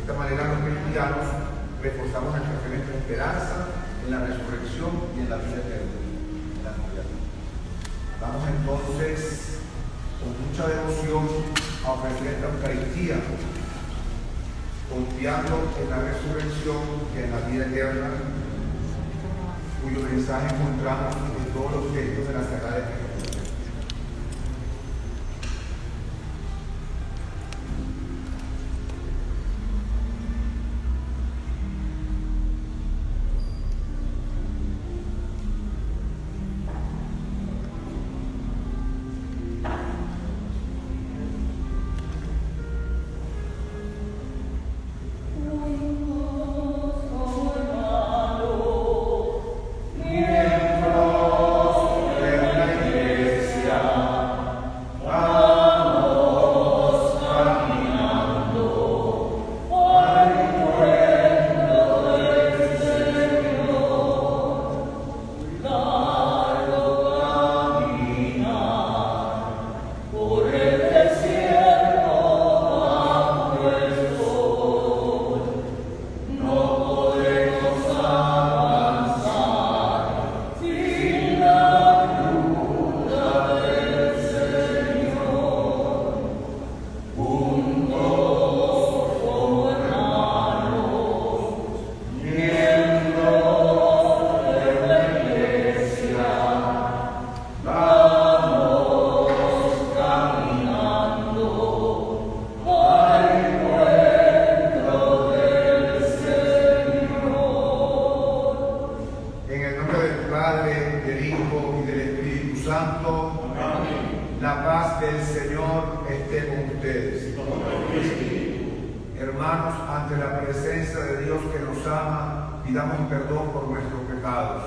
De esta manera los cristianos reforzamos nuestra fe, nuestra esperanza en la resurrección y en la vida eterna. Vamos entonces con mucha devoción a ofrecer esta Eucaristía, confiando en la resurrección y en la vida eterna, cuyo mensaje encontramos en todos los textos de la Sagrada Escritura. Hermanos, ante la presencia de Dios que nos ama, pidamos perdón por nuestros pecados.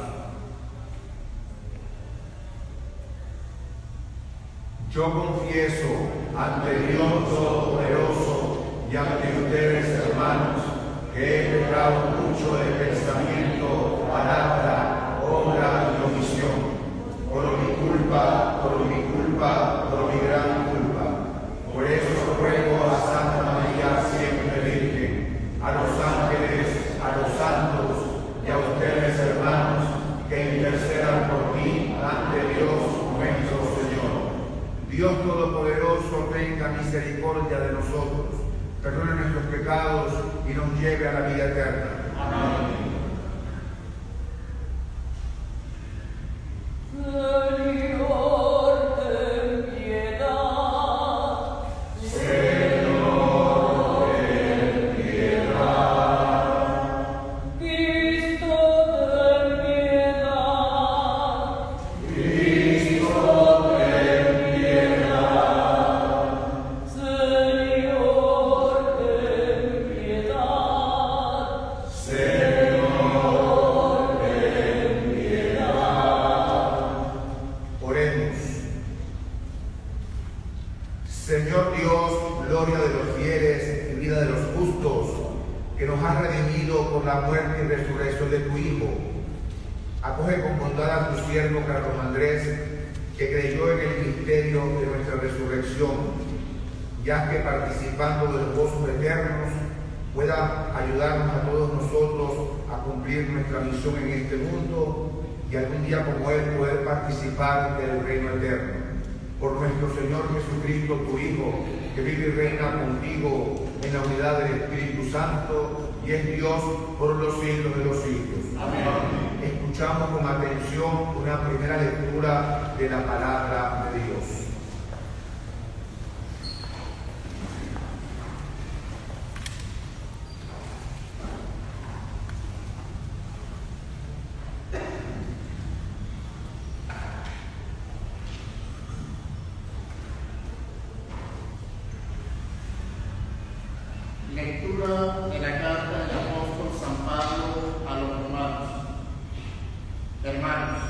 Yo confieso ante Dios Todopoderoso y ante ustedes, hermanos, que he pecado mucho de pensamiento, palabra, obra y omisión, por mi culpa, por mi gran culpa. Por eso ruego a Santa María siempre Virgen, a los ángeles, a los santos y a ustedes, hermanos, que intercedan por mí ante Dios nuestro Señor. Dios Todopoderoso tenga misericordia de nosotros, perdone nuestros pecados y nos lleve a la vida eterna. Amén. Señor Dios, gloria de los fieles y vida de los justos, que nos has redimido por la muerte y resurrección de tu Hijo. Acoge con bondad a tu siervo Carlos Andrés, que creyó en el misterio de nuestra resurrección, ya que participando de los gozos eternos pueda ayudarnos a todos nosotros a cumplir nuestra misión en este mundo y algún día como Él poder participar del reino eterno. Por nuestro Señor Jesucristo, tu Hijo, que vive y reina contigo en la unidad del Espíritu Santo y es Dios por los siglos de los siglos. Amén. Escuchamos con atención una primera lectura de la palabra de Dios. Lectura de la carta del apóstol San Pablo a los romanos. Hermanos,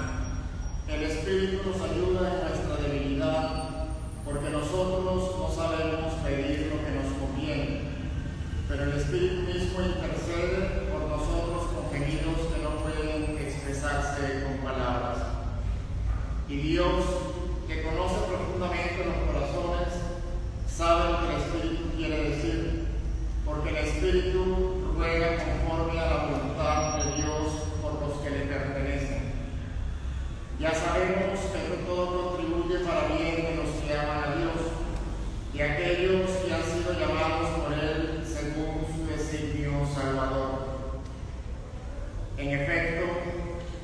el Espíritu nos ayuda en nuestra debilidad, porque nosotros no sabemos pedir lo que nos conviene, pero el Espíritu mismo intercede por nosotros con gemidos que no pueden expresarse con palabras. Y Dios, que conoce profundamente los corazones, sabe lo que el Espíritu quiere decir, porque el Espíritu ruega conforme a la voluntad de Dios por los que le pertenecen. Ya sabemos que todo contribuye para bien de los que aman a Dios y a aquellos que han sido llamados por Él según su designio salvador. En efecto,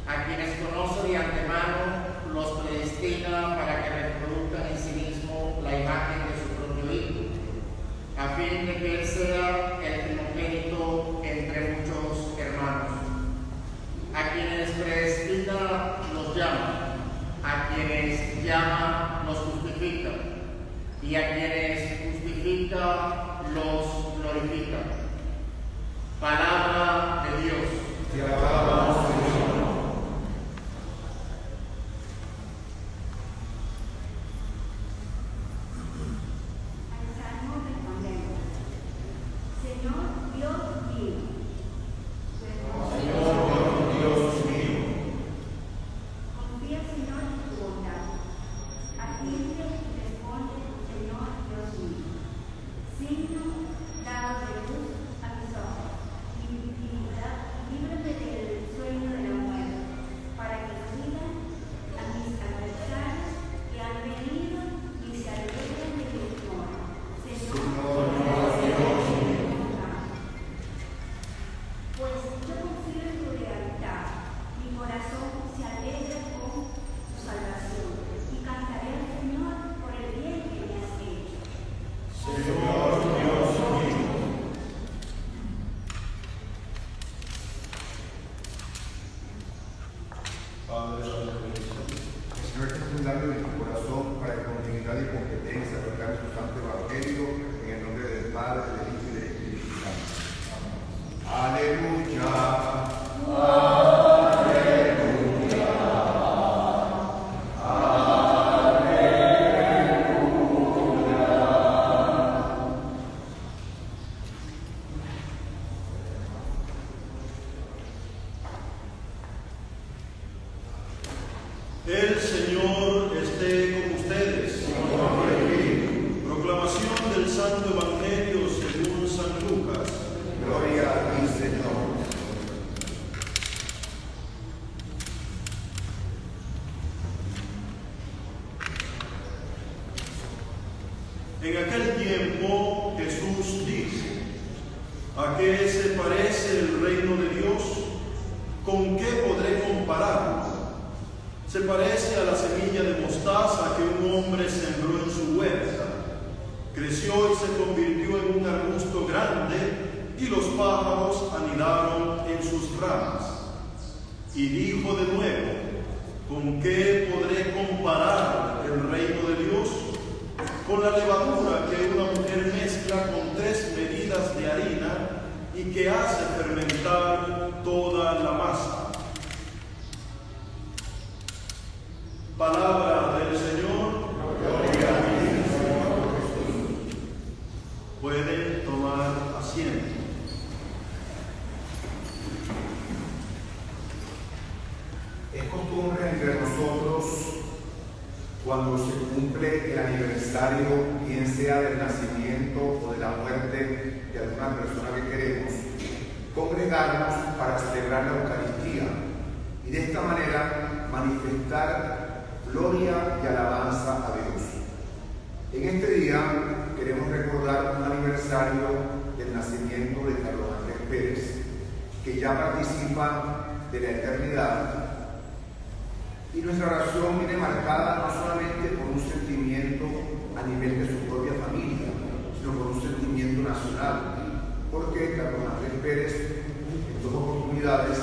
a quienes conoce de antemano, los predestina para que reproduzcan en sí mismo la imagen de su propio Hijo, a fin de que Él sea el primogénito entre muchos hermanos. A quienes predestina los llama, a quienes llama los justifica, y a quienes justifica los glorifica. Palabra de Dios. Te alabamos, Señor. El Señor esté con ustedes. Proclamación del Santo Evangelio según San Lucas. Gloria a ti, Señor. En aquel tiempo Jesús dijo: ¿a qué se parece el reino de Dios? ¿Con qué podré compararlo? Se parece a la semilla de mostaza que un hombre sembró en su huerta. Creció y se convirtió en un arbusto grande, y los pájaros anidaron en sus ramas. Y dijo de nuevo: ¿con qué podré comparar el reino de Dios? Con la levadura que una mujer mezcla con 3 medidas de harina y que hace fermentar toda la masa. Palabra del Señor. Gloria a ti, Señor Jesús. Pueden tomar asiento. Es costumbre entre nosotros, cuando se cumple el aniversario, bien sea del nacimiento o de la muerte de alguna persona que queremos, congregarnos para celebrar la Eucaristía y de esta manera manifestar gloria y alabanza a Dios. En este día queremos recordar un aniversario del nacimiento de Carlos Andrés Pérez, que ya participa de la eternidad. Y nuestra oración viene marcada no solamente por un sentimiento a nivel de su propia familia, sino por un sentimiento nacional, porque Carlos Andrés Pérez en 2 oportunidades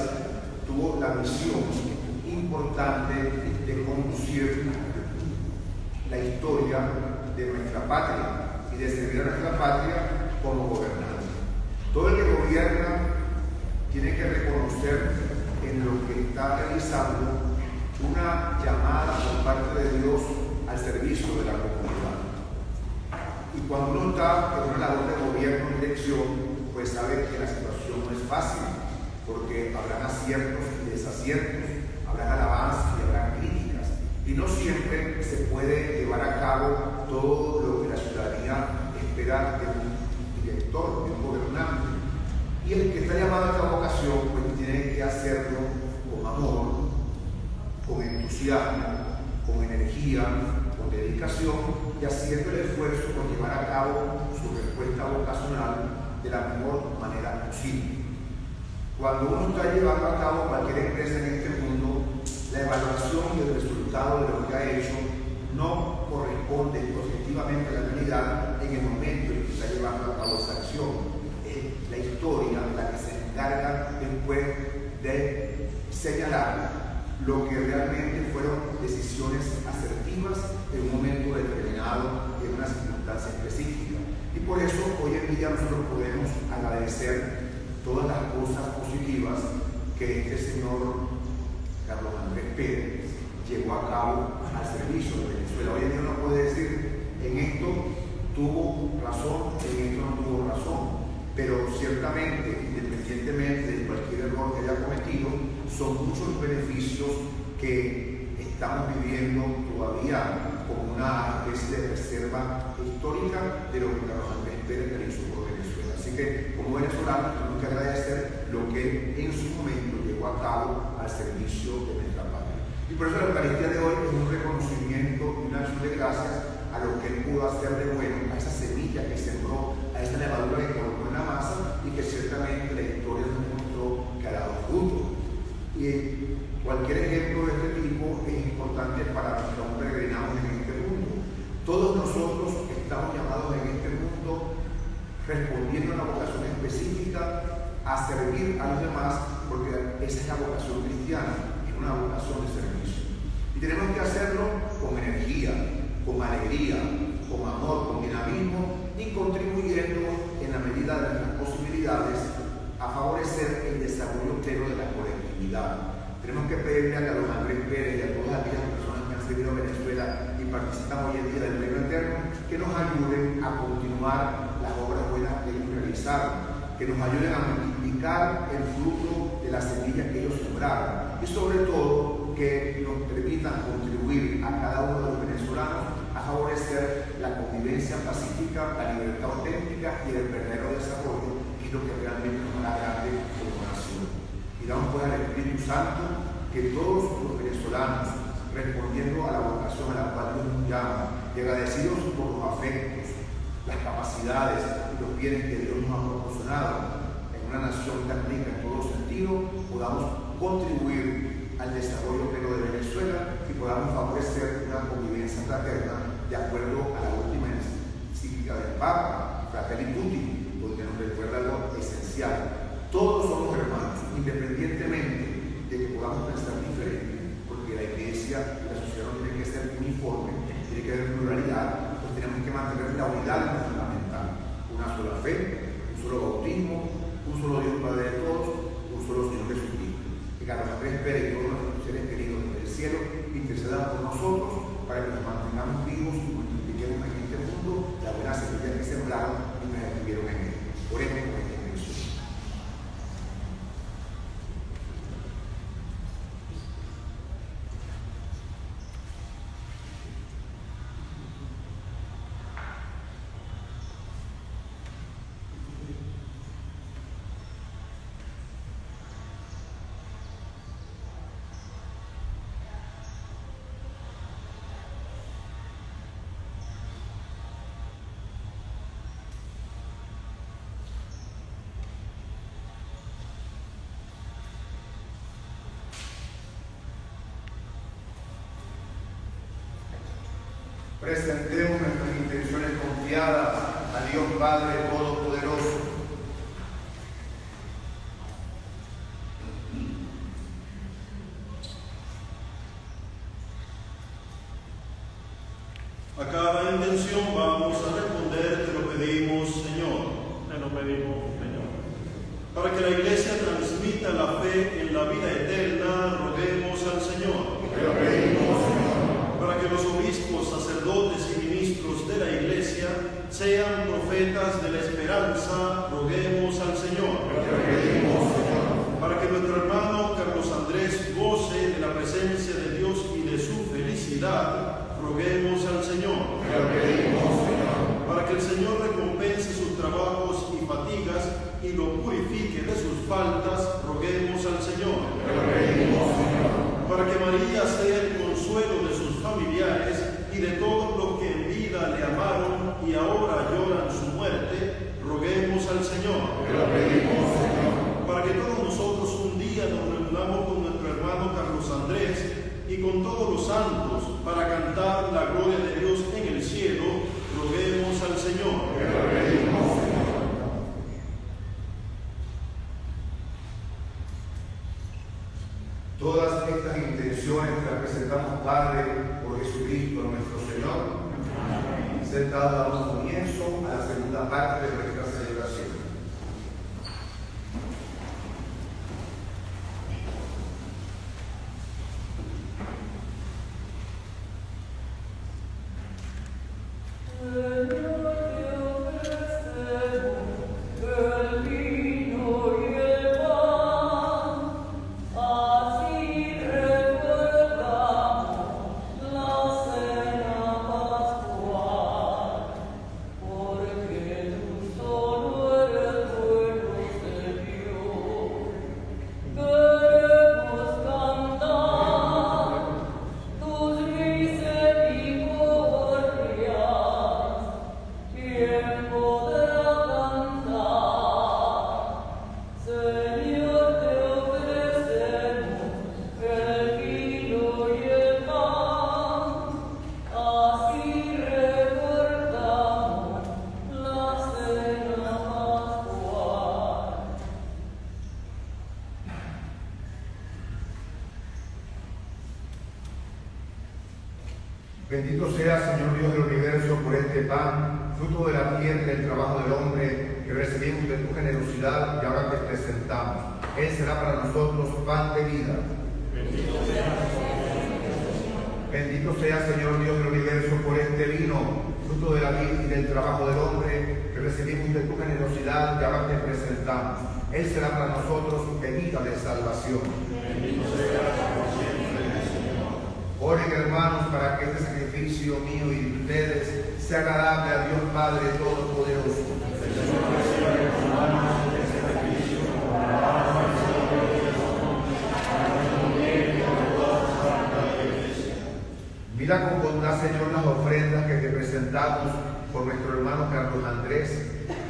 tuvo la misión importante de conducir la historia de nuestra patria y de servir a nuestra patria como gobernante. Todo el que gobierna tiene que reconocer en lo que está realizando una llamada por parte de Dios al servicio de la comunidad. Y cuando uno está en una labor de gobierno y dirección, pues sabe que la situación no es fácil, porque habrán aciertos y desaciertos, habrán alabanzas y habrán críticas, y no siempre se puede llevar a cabo todo lo que la ciudadanía espera de un director director, de un gobernante. Y el que está llamado a esta vocación, pues tiene que hacerlo con amor, con entusiasmo, con energía, con dedicación y haciendo el esfuerzo por llevar a cabo su respuesta vocacional de la mejor manera posible. Cuando uno está llevando a cabo cualquier empresa en este mundo, la evaluación y el resultado de lo que ha hecho no corresponde objetivamente a la realidad en el momento en que está llevando a cabo esa acción. Es la historia la que se encarga después de señalar lo que realmente fueron decisiones asertivas en un momento determinado y en una circunstancia específica. Y por eso hoy en día nosotros podemos agradecer todas las cosas positivas que este señor Carlos Andrés Pérez llevó a cabo al servicio de Venezuela. Hoy en día uno puede decir, en esto tuvo razón, en esto no tuvo razón, pero ciertamente, independientemente de cualquier error que haya cometido, son muchos los beneficios que estamos viviendo todavía como una especie de reserva histórica de lo que Carlos Andrés Pérez realizó por Venezuela. Así que como venezolanos tenemos que agradecer lo que en su momento llevó a cabo al servicio de nuestra patria. Y por eso la Eucaristía de hoy es un reconocimiento y una acción de gracias a lo que él pudo hacer de bueno, a esa semilla que sembró, a esa levadura que colocó en la masa y que ciertamente la historia nos demostró que ha dado fruto. Y cualquier ejemplo de este tipo es importante para los que aún peregrinamos en este mundo. Todos nosotros estamos llamados en este mundo, respondiendo a una vocación específica, a servir a los demás, porque esa es la vocación cristiana, es una vocación de servicio. Y tenemos que hacerlo con energía, con alegría, con amor, con dinamismo y contribuyendo en la medida de nuestras posibilidades a favorecer el desarrollo pleno de la colectividad. Tenemos que pedirle a Carlos Andrés Pérez y a todas aquellas personas que han servido a Venezuela y participan hoy en día del reino eterno, que nos ayuden a continuar las obras buenas que ellos realizaron, que nos ayuden a multiplicar el fruto de las semillas que ellos sembraron y sobre todo que nos permitan contribuir a cada uno de los venezolanos a favorecer la convivencia pacífica, la libertad auténtica y el verdadero desarrollo, que es lo que realmente nos hará grande como nación. Y damos pues al Espíritu Santo que todos los venezolanos, respondiendo a la vocación a la cual Dios nos llama, y agradecidos por los afectos, las capacidades y los bienes que Dios nos ha proporcionado en una nación tan rica en todo sentido, podamos contribuir al desarrollo pleno de Venezuela y podamos favorecer una convivencia fraterna de acuerdo a la última encíclica del Papa, Fratelli Tutti, donde nos recuerda lo esencial. Todos somos hermanos, independientemente de que podamos pensar diferente, porque la Iglesia y la sociedad no tienen que ser uniforme, tiene que haber pluralidad, pues tenemos que mantener la unidad fundamental, una sola fe, un solo bautismo, un solo Dios Padre de todos, un solo Señor Jesucristo. Que Carlos Andrés Pérez y todos nuestros seres queridos del cielo intercedan por nosotros para que nos mantengamos vivos y multipliquemos en este mundo la buena semilla que sembraron y nos estuvieron en él. Oremos con esta intención. Presentemos nuestras intenciones confiadas a Dios Padre Todopoderoso. A cada intención vamos a responder, te lo pedimos, Señor. Te lo pedimos, Señor. Para que la Iglesia transmita la fe en la vida eterna, roguemos al Señor. Te lo pedimos, Señor. Para que los obispos, sacerdotes y ministros de la Iglesia sean profetas de la esperanza, roguemos al Señor. Te lo pedimos, Señor. Para que nuestro hermano Carlos Andrés goce de la presencia de Dios y de su felicidad, roguemos al Señor. Te lo pedimos, Señor. Para que el Señor recompense sus trabajos y purifique de sus faltas, roguemos al Señor. Para que María sea el consuelo de sus familiares y de todos los que en vida le amaron y ahora lloran su muerte, roguemos al Señor. Para que todos nosotros un día nos reunamos con nuestro hermano Carlos Andrés y con todos los santos para cantar la gloria de Dios en el cielo, roguemos al Señor. Todas estas intenciones las presentamos, Padre, por Jesucristo nuestro Señor. Sentado damos comienzo a la segunda parte de nuestra celebración. Bendito sea, Señor Dios del universo, por este pan, fruto de la tierra y del trabajo del hombre, que recibimos de tu generosidad y ahora te presentamos. Él será para nosotros pan de vida. Bendito sea, Señor Dios del universo, por este vino, fruto de la vida y del trabajo del hombre, que recibimos de tu generosidad y ahora te presentamos. Él será para nosotros bebida de salvación. Oren, hermanos, para que este sacrificio mío y de ustedes sea agradable a Dios Padre Todopoderoso. Mira con bondad, Señor, las ofrendas que te presentamos por nuestro hermano Carlos Andrés,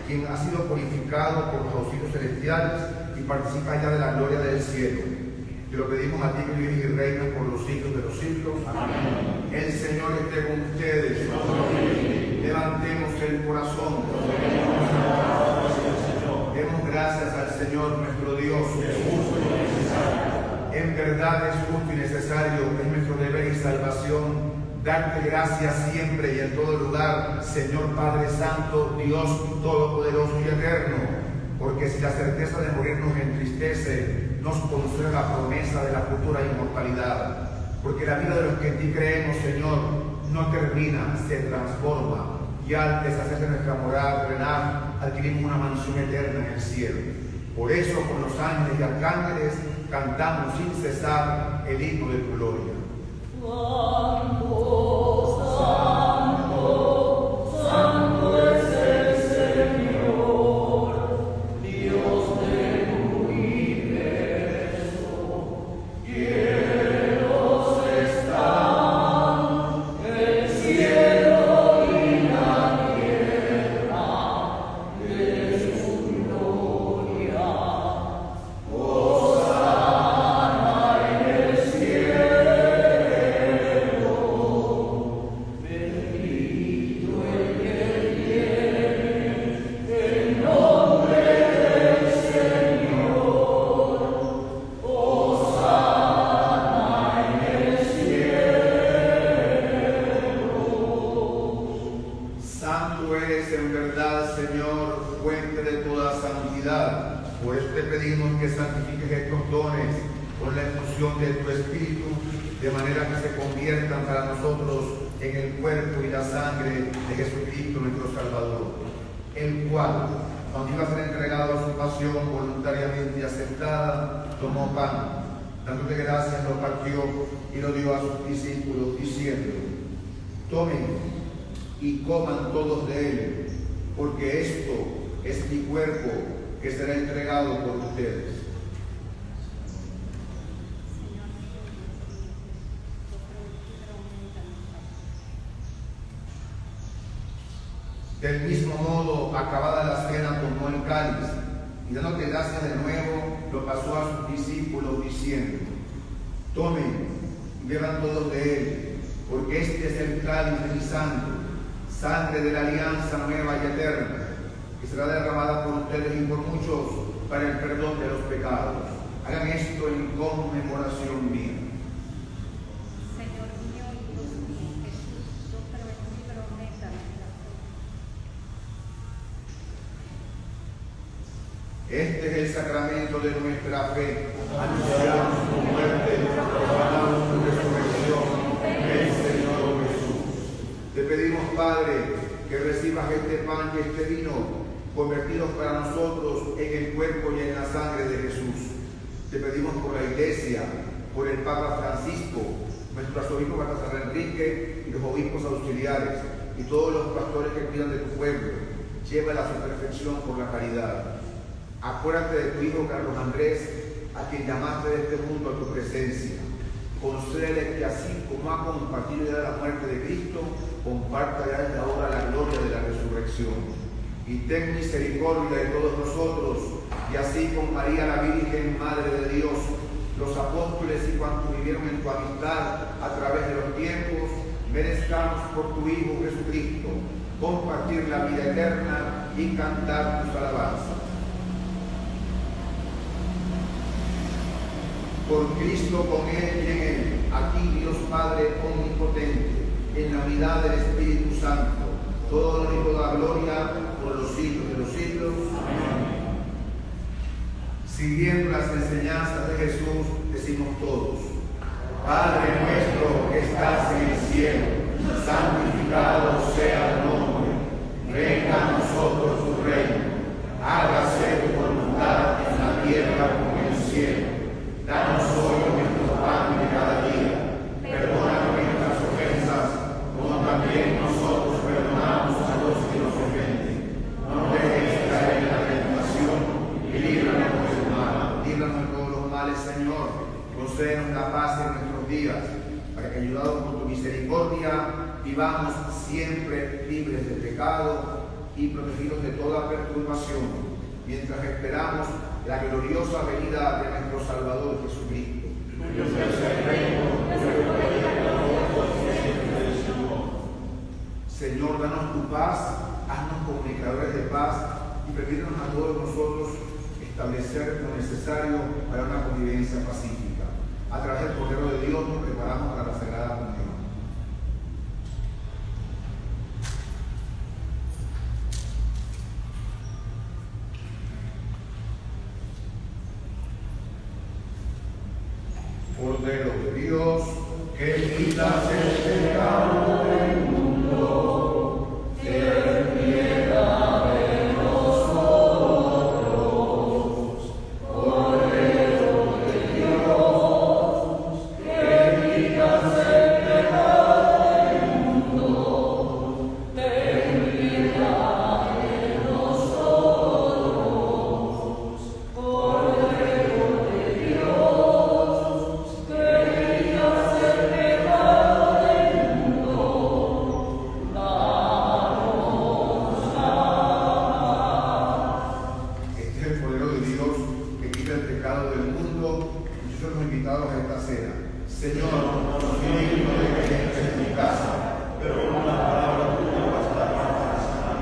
quien ha sido purificado por los auxilios celestiales y participa ya de la gloria del cielo. Te lo pedimos a ti, que vives y reinas por los siglos de los siglos. Amén. El Señor esté con ustedes. Amén. Levantemos el corazón. Demos gracias al Señor nuestro Dios. En verdad es justo y necesario, es nuestro deber y salvación, darte gracias siempre y en todo lugar, Señor Padre Santo, Dios Todopoderoso y Eterno, porque si la certeza de morir nos entristece, nos consuela la promesa de la futura inmortalidad, porque la vida de los que en ti creemos, Señor, no termina, se transforma, y al deshacerse nuestra morada terrenal, adquirimos una mansión eterna en el cielo. Por eso, con los ángeles y arcángeles, cantamos sin cesar el himno de tu gloria. Santo, santo, santo es el Señor, Dios del universo. Cielos están, el cielo y la tierra de su gloria. De tu Espíritu, de manera que se conviertan para nosotros en el cuerpo y la sangre de Jesucristo nuestro Salvador, el cual, cuando iba a ser entregado a su pasión voluntariamente aceptada, tomó pan, dándole gracias, lo partió y lo dio a sus discípulos, diciendo: tomen y coman todos de él, porque esto es mi cuerpo, que será entregado por ustedes. Del mismo modo, acabada la cena, tomó el cáliz y dándote gracias de nuevo, lo pasó a sus discípulos diciendo: tomen y beban todos de él, porque este es el cáliz de mi sangre de la alianza nueva y eterna, que será derramada por ustedes y por muchos para el perdón de los pecados. Hagan esto en conmemoración mía. Señor mío y Dios mío, Jesús, yo creo en ti, pero neta la fe. Este es el sacramento de nuestra fe. Anunciamos tu muerte, proclamamos tu resurrección. Ven, Señor Jesús. Te pedimos, Padre, que recibas este pan y este vino, convertidos para nosotros en el cuerpo y en la sangre de Jesús. Te pedimos por la Iglesia, por el Papa Francisco, nuestro arzobispo Baltasar Enrique y los obispos auxiliares, y todos los pastores que cuidan de tu pueblo. Llévala a su perfección por la caridad. Acuérdate de tu hijo Carlos Andrés, a quien llamaste de este mundo a tu presencia. Concédele que así como ha compartido ya la muerte de Cristo, comparta ya desde ahora la gloria de la resurrección. Y ten misericordia de todos nosotros, y así con María la Virgen, Madre de Dios, los apóstoles y cuantos vivieron en tu amistad a través de los tiempos, merezcamos por tu Hijo Jesucristo compartir la vida eterna y cantar tus alabanzas. Por Cristo, con Él y en Él, a ti, Dios Padre omnipotente, en la unidad del Espíritu Santo, todo honor y toda gloria por los siglos de los siglos. Amén. Siguiendo las enseñanzas de Jesús, decimos todos: Padre nuestro que estás en el cielo, santificado sea tu nombre. Venga a nosotros tu reino. Hágase tu voluntad en la tierra como en el cielo. Danos hoy nuestro pan de cada día. Perdona nuestras ofensas, como también nosotros perdonamos a los que nos ofenden. No dejes caer en la tentación y líbranos del mal. Líbranos de todos los males, Señor. Concédenos la paz en nuestros días, para que, ayudados por tu misericordia, vivamos siempre libres de pecado y protegidos de toda perturbación, mientras esperamos la gloriosa venida de nuestro Salvador Jesucristo. Señor, danos tu paz, haznos comunicadores de paz y permítanos a todos nosotros establecer lo necesario para una convivencia pacífica. A través del Cordero de Dios nos preparamos para la Sagrada Comunión. Cordero de Dios, que quitas el pecado del mundo, ten piedad de nosotros. Cordero de Dios, que quitas el pecado del mundo, ten piedad de nosotros. Cordero de Dios, que quitas el pecado del mundo, danos paz. Este es el Cordero de Dios que quita el pecado del mundo. Muchos son los invitados a esta cena. Señor, no soy digno de que entres en mi casa, pero una palabra tuya bastará para sanar.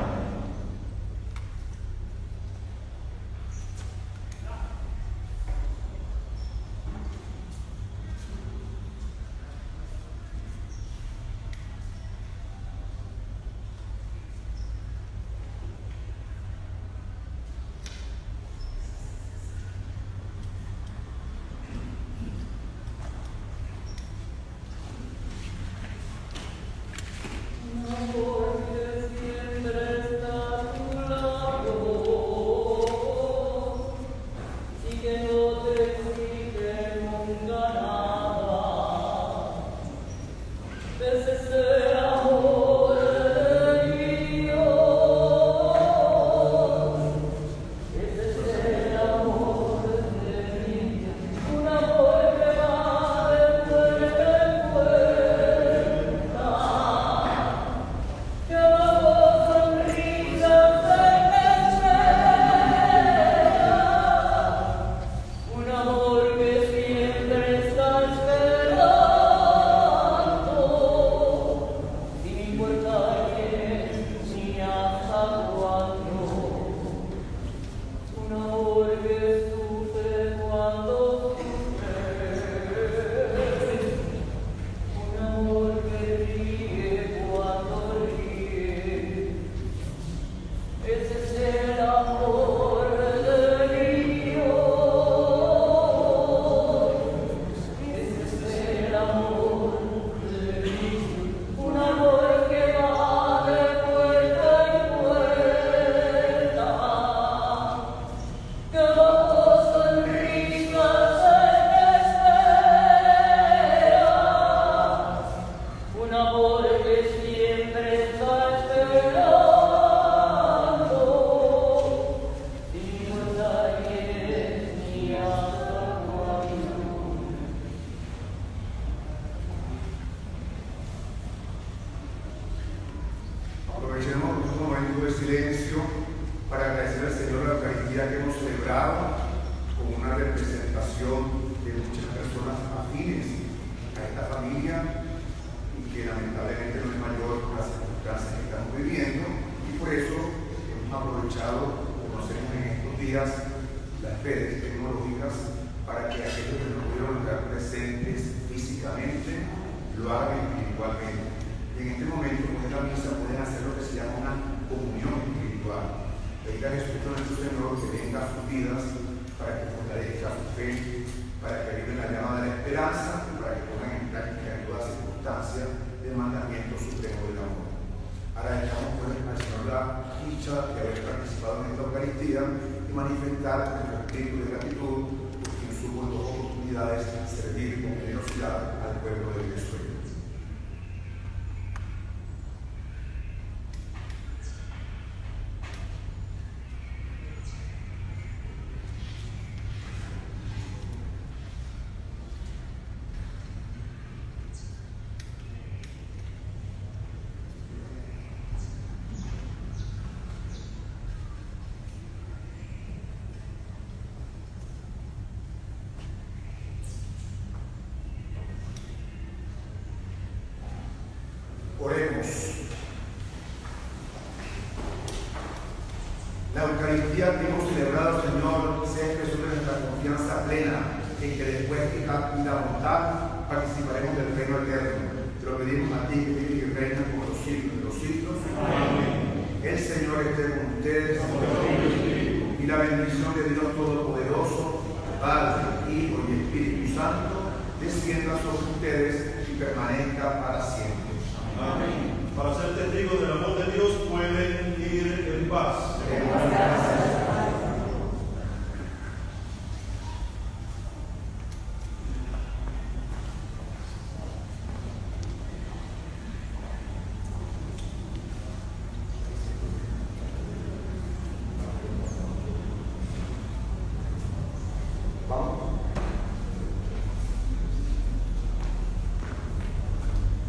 contado con una representación de muchas personas afines a esta familia y que lamentablemente no es mayor por las circunstancias que estamos viviendo, y por eso hemos aprovechado, como hacemos en estos días, las redes tecnológicas para que aquellos que no pudieron estar presentes físicamente lo hagan espiritualmente. Y en este momento, con esta misa, pueden hacer lo que se llama una comunión espiritual. Pedir a Jesucristo nuestro Señor que venga a sus vidas para que fortalezca su fe, para que aviven la llama de la esperanza y para que pongan en práctica en todas circunstancias el mandamiento supremo del amor. Ahora dejamos pues al Señor la dicha de haber participado en esta Eucaristía y manifestar nuestro espíritu de gratitud por quien supo en dos oportunidades servir con generosidad al pueblo de Venezuela. Oremos. La Eucaristía que hemos celebrado, Señor, sea expresión de nuestra confianza plena en que después de la voluntad participaremos del reino eterno. Te lo pedimos a ti, que vives y reinas por los siglos de los siglos. Amén. El Señor esté con ustedes. Y la bendición de Dios Todopoderoso, Padre, Hijo y Espíritu Santo, descienda sobre ustedes y permanezca para siempre. Amén. Para ser testigos del amor de Dios pueden ir en paz. Vamos.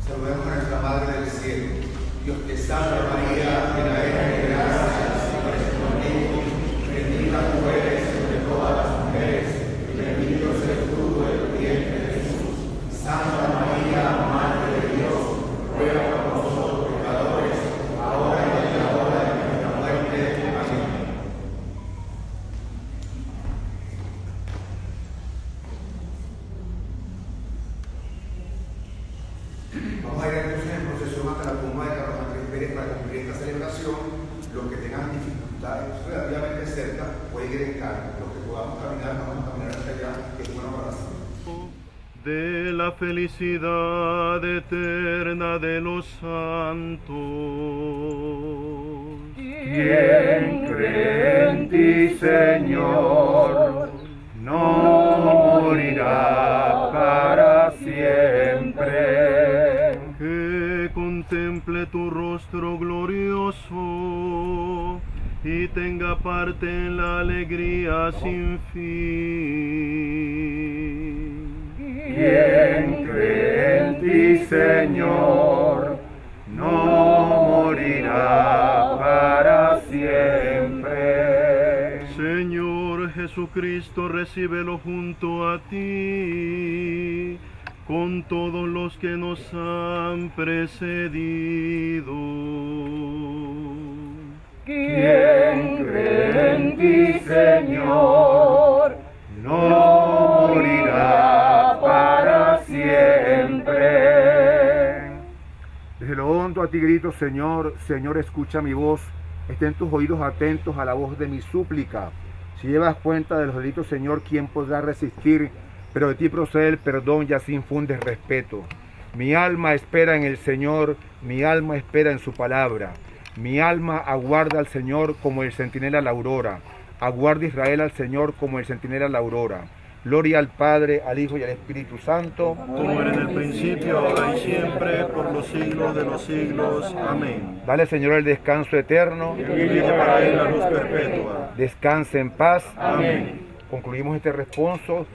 Saludemos a nuestra Madre del Cielo. Dios te salve María, llena eres de gracia, el Señor es contigo, bendita tú eres entre todas las mujeres, y bendito es el fruto de tu vientre Jesús. Santa María, Madre de Dios, ruega por nosotros pecadores, ahora y en la hora de nuestra muerte. Amén. Vamos a ir entonces en procesión hasta la tumba de Carlos Andrés Pérez para cumplir esta celebración. Los que tengan dificultades relativamente cerca pueden ir en carro. Los que podamos caminar, vamos a caminar hasta allá, que es bueno para la salud. De la felicidad eterna de los santos. Quien cree en ti, Señor, no morirá para siempre. Que contemple tu rostro glorioso y tenga parte en la alegría sin fin. Quien cree en ti, Señor, no morirá para siempre. Señor Jesucristo, recíbelo junto a ti, con todos los que nos han precedido. Quien cree en ti, Señor, no morirá para siempre. Desde lo hondo a ti grito, Señor, Señor, escucha mi voz. Estén tus oídos atentos a la voz de mi súplica. Si llevas cuenta de los delitos, Señor, ¿quién podrá resistir? Pero de ti procede el perdón y así infundes respeto. Mi alma espera en el Señor, mi alma espera en su palabra. Mi alma aguarda al Señor como el centinela a la aurora. Aguarda Israel al Señor como el centinela a la aurora. Gloria al Padre, al Hijo y al Espíritu Santo. Como era en el principio, ahora y siempre, por los siglos de los siglos. Amén. Dale, Señor, el descanso eterno. Y brille para él la luz perpetua. Descanse en paz. Amén. Concluimos este responso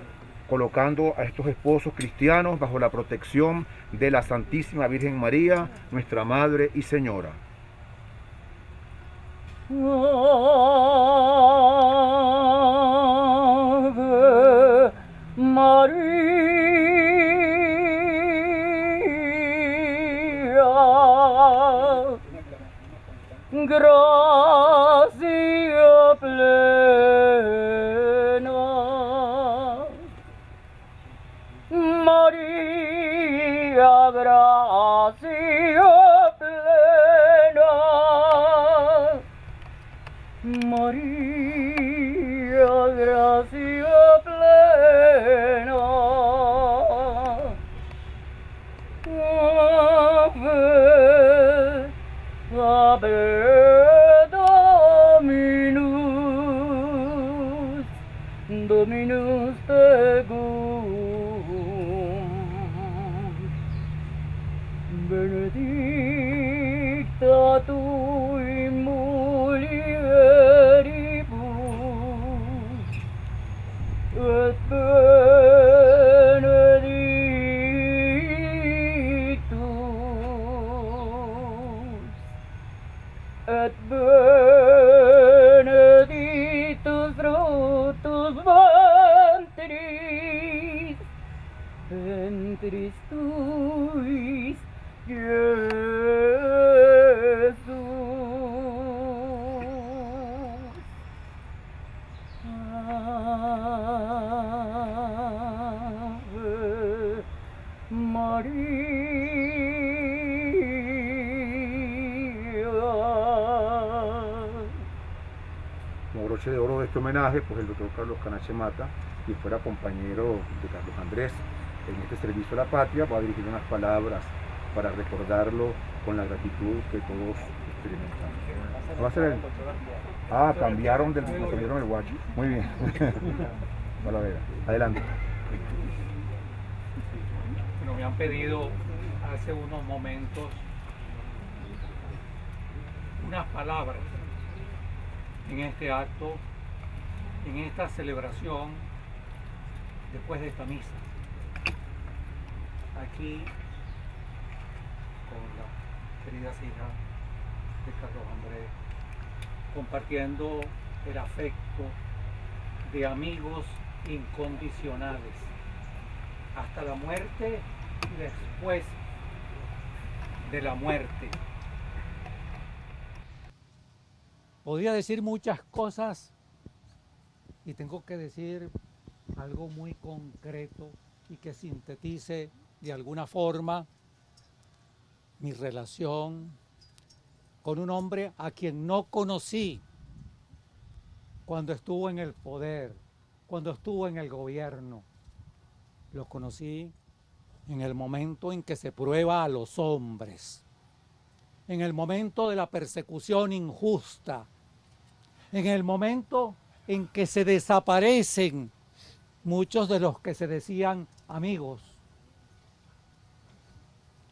colocando a estos esposos cristianos bajo la protección de la Santísima Virgen María, nuestra Madre y Señora. Oh gracia plena, María, gracia plena, María, gracia plena, Ave, Dominus, Dominus tecum, benedicta tu in mulieribus, et benedictus fructus ventris, ventris tuis, Jesús. Ave María. Como broche de oro de este homenaje, pues el doctor Carlos Canache Mata, quien fuera compañero de Carlos Andrés en este servicio a la patria, va a dirigir unas palabras para recordarlo con la gratitud que todos experimentamos. ¿No va a ser él? Ah, cambiaron el guacho. Muy bien. Talavera, adelante. Bueno, me han pedido hace unos momentos unas palabras en este acto, en esta celebración, después de esta misa. Aquí, con las queridas hijas de Carlos Andrés, compartiendo el afecto de amigos incondicionales, hasta la muerte y después de la muerte. Podría decir muchas cosas y tengo que decir algo muy concreto y que sintetice de alguna forma mi relación con un hombre a quien no conocí cuando estuvo en el poder, cuando estuvo en el gobierno. Lo conocí en el momento en que se prueba a los hombres, en el momento de la persecución injusta, en el momento en que se desaparecen muchos de los que se decían amigos.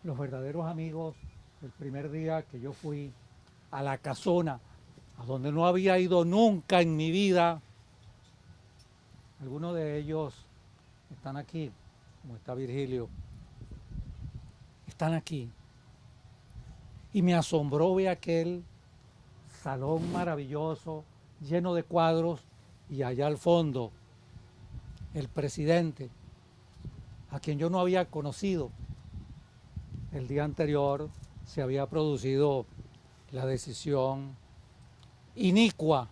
Los verdaderos amigos, el primer día que yo fui a la casona, a donde no había ido nunca en mi vida, algunos de ellos están aquí, como está Virgilio, están aquí. Y me asombró ver aquel salón maravilloso, lleno de cuadros, y allá al fondo, el presidente, a quien yo no había conocido. El día anterior se había producido la decisión inicua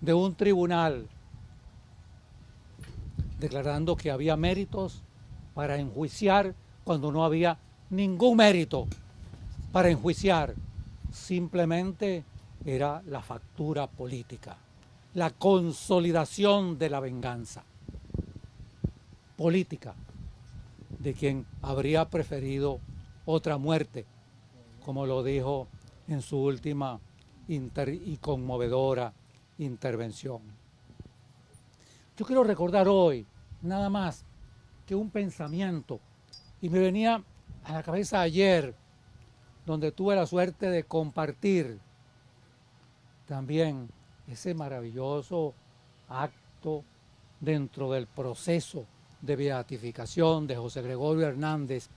de un tribunal declarando que había méritos para enjuiciar cuando no había ningún mérito para enjuiciar. Simplemente era la factura política, la consolidación de la venganza política de quien habría preferido otra muerte, como lo dijo en su última y conmovedora intervención. Yo quiero recordar hoy, nada más, que un pensamiento, y me venía a la cabeza ayer, donde tuve la suerte de compartir también ese maravilloso acto dentro del proceso de beatificación de José Gregorio Hernández,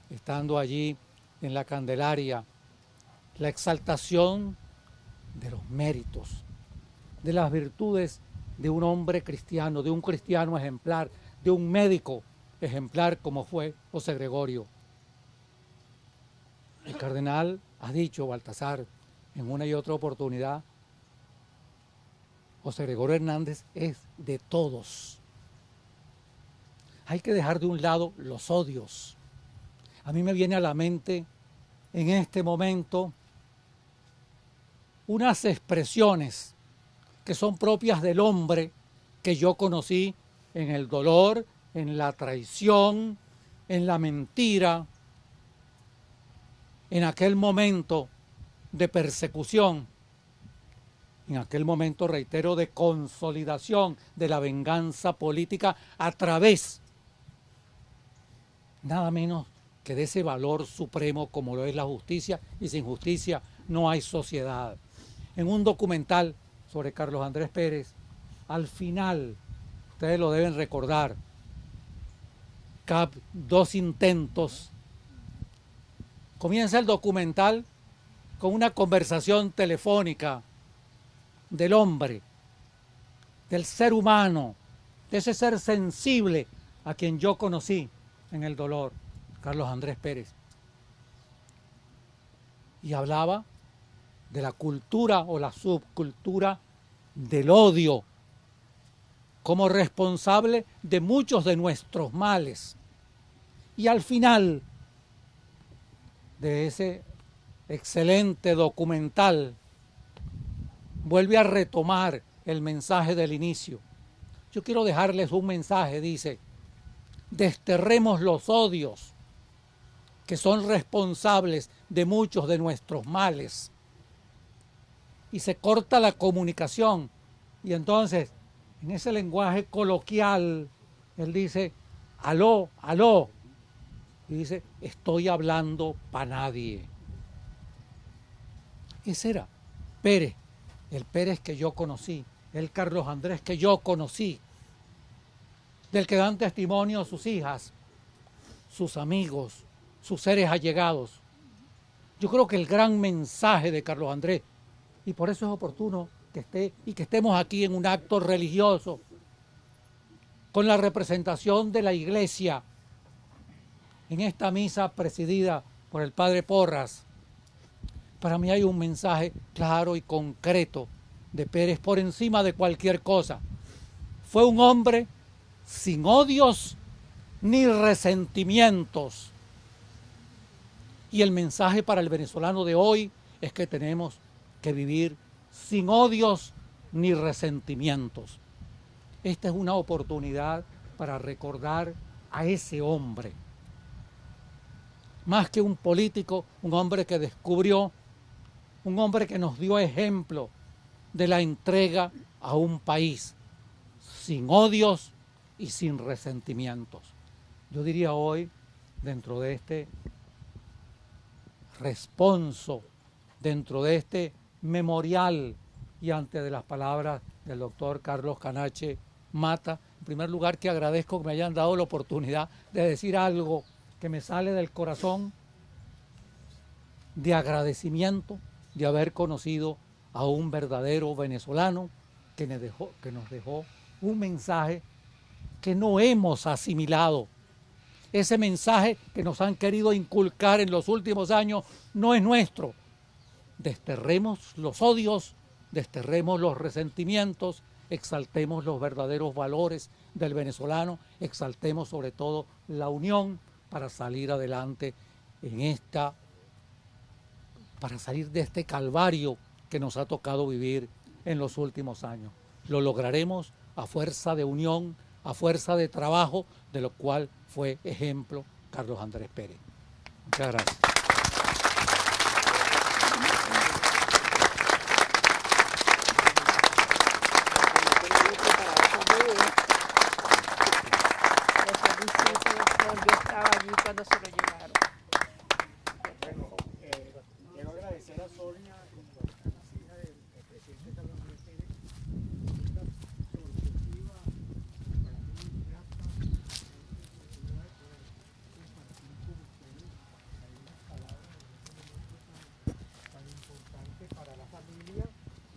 estando allí en la Candelaria, la exaltación de los méritos, de las virtudes de un hombre cristiano, de un cristiano ejemplar, de un médico ejemplar como fue José Gregorio. El cardenal ha dicho, Baltasar, en una y otra oportunidad, José Gregorio Hernández es de todos. Hay que dejar de un lado los odios. A mí me viene a la mente en este momento unas expresiones que son propias del hombre que yo conocí en el dolor, en la traición, en la mentira, en aquel momento de persecución, en aquel momento, reitero, de consolidación de la venganza política a través, nada menos que de ese valor supremo como lo es la justicia, y sin justicia no hay sociedad. En un documental sobre Carlos Andrés Pérez, al final, ustedes lo deben recordar, dos intentos. Comienza el documental con una conversación telefónica del hombre, del ser humano, de ese ser sensible a quien yo conocí en el dolor, Carlos Andrés Pérez. Y hablaba de la cultura o la subcultura del odio como responsable de muchos de nuestros males. Y al final de ese excelente documental vuelve a retomar el mensaje del inicio. Yo quiero dejarles un mensaje, dice: desterremos los odios que son responsables de muchos de nuestros males. Y se corta la comunicación. Y entonces, en ese lenguaje coloquial, él dice: aló, aló. Y dice: estoy hablando para nadie. Ese era Pérez, el Pérez que yo conocí, el Carlos Andrés que yo conocí, del que dan testimonio sus hijas, sus amigos, sus seres allegados. Yo creo que el gran mensaje de Carlos Andrés, y por eso es oportuno que estemos aquí en un acto religioso, con la representación de la Iglesia, en esta misa presidida por el Padre Porras. Para mí hay un mensaje claro y concreto de Pérez por encima de cualquier cosa. Fue un hombre sin odios ni resentimientos. Y el mensaje para el venezolano de hoy es que tenemos que vivir sin odios ni resentimientos. Esta es una oportunidad para recordar a ese hombre. Más que un político, un hombre que descubrió, un hombre que nos dio ejemplo de la entrega a un país sin odios y sin resentimientos. Yo diría hoy, dentro de este responso, dentro de este memorial y antes de las palabras del doctor Carlos Canache Mata, en primer lugar que agradezco que me hayan dado la oportunidad de decir algo que me sale del corazón, de agradecimiento de haber conocido a un verdadero venezolano que nos dejó un mensaje que no hemos asimilado. Ese mensaje que nos han querido inculcar en los últimos años no es nuestro. Desterremos los odios, desterremos los resentimientos, exaltemos los verdaderos valores del venezolano, exaltemos sobre todo la unión para salir adelante para salir de este calvario que nos ha tocado vivir en los últimos años. Lo lograremos a fuerza de unión, a fuerza de trabajo, de lo cual fue ejemplo Carlos Andrés Pérez. Muchas gracias. Yo estaba allí cuando se lo llevaron. Quiero agradecer a Sonia, hija del presidente Carlos Andrés Pérez, esta perspectiva para mí grata, oportunidad de poder compartir con ustedes algunas palabras en este momento tan importante para la familia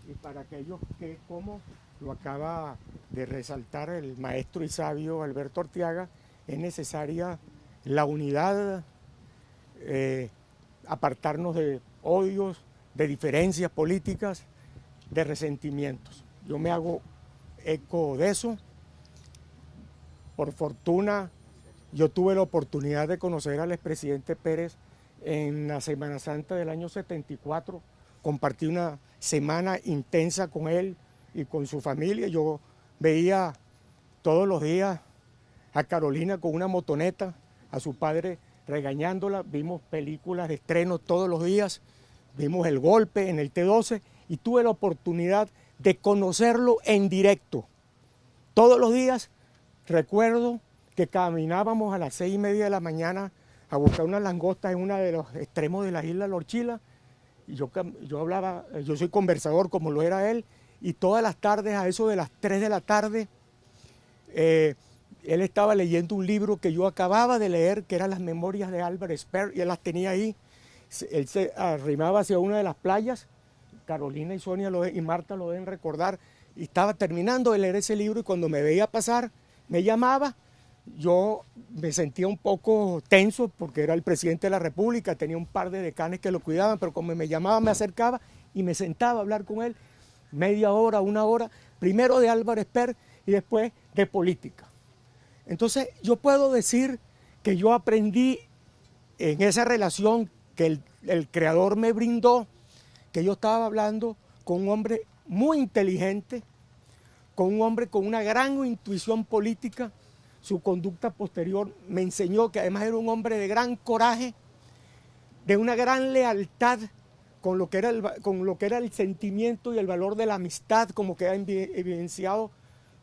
y para aquellos que, como lo acaba de resaltar el maestro y sabio Alberto Arteaga, es necesaria la unidad apartarnos de odios, de diferencias políticas, de resentimientos. Yo me hago eco de eso. Por fortuna, yo tuve la oportunidad de conocer al expresidente Pérez en la Semana Santa del año 74. Compartí una semana intensa con él y con su familia. Yo veía todos los días a Carolina con una motoneta, a su padre regañándola. Vimos películas de estreno todos los días. Vimos El Golpe en el T12 y tuve la oportunidad de conocerlo en directo. Todos los días recuerdo que caminábamos a las 6:30 de la mañana a buscar unas langostas en uno de los extremos de la isla Lorchila. Y yo soy conversador como lo era él, y todas las tardes, a eso de las 3 de la tarde, él estaba leyendo un libro que yo acababa de leer, que eran las memorias de Albert Speer, y él las tenía ahí. Él se arrimaba hacia una de las playas, Carolina y Sonia y Marta lo deben recordar, y estaba terminando de leer ese libro, y cuando me veía pasar, me llamaba. Yo me sentía un poco tenso porque era el presidente de la República, tenía un par de decanes que lo cuidaban, pero como me llamaba me acercaba y me sentaba a hablar con él media hora, una hora, primero de Álvaro Speer y después de política. Entonces yo puedo decir que yo aprendí en esa relación que el Creador me brindó, que yo estaba hablando con un hombre muy inteligente, con un hombre con una gran intuición política. Su conducta posterior me enseñó que además era un hombre de gran coraje, de una gran lealtad con lo que era el sentimiento y el valor de la amistad, como queda evidenciado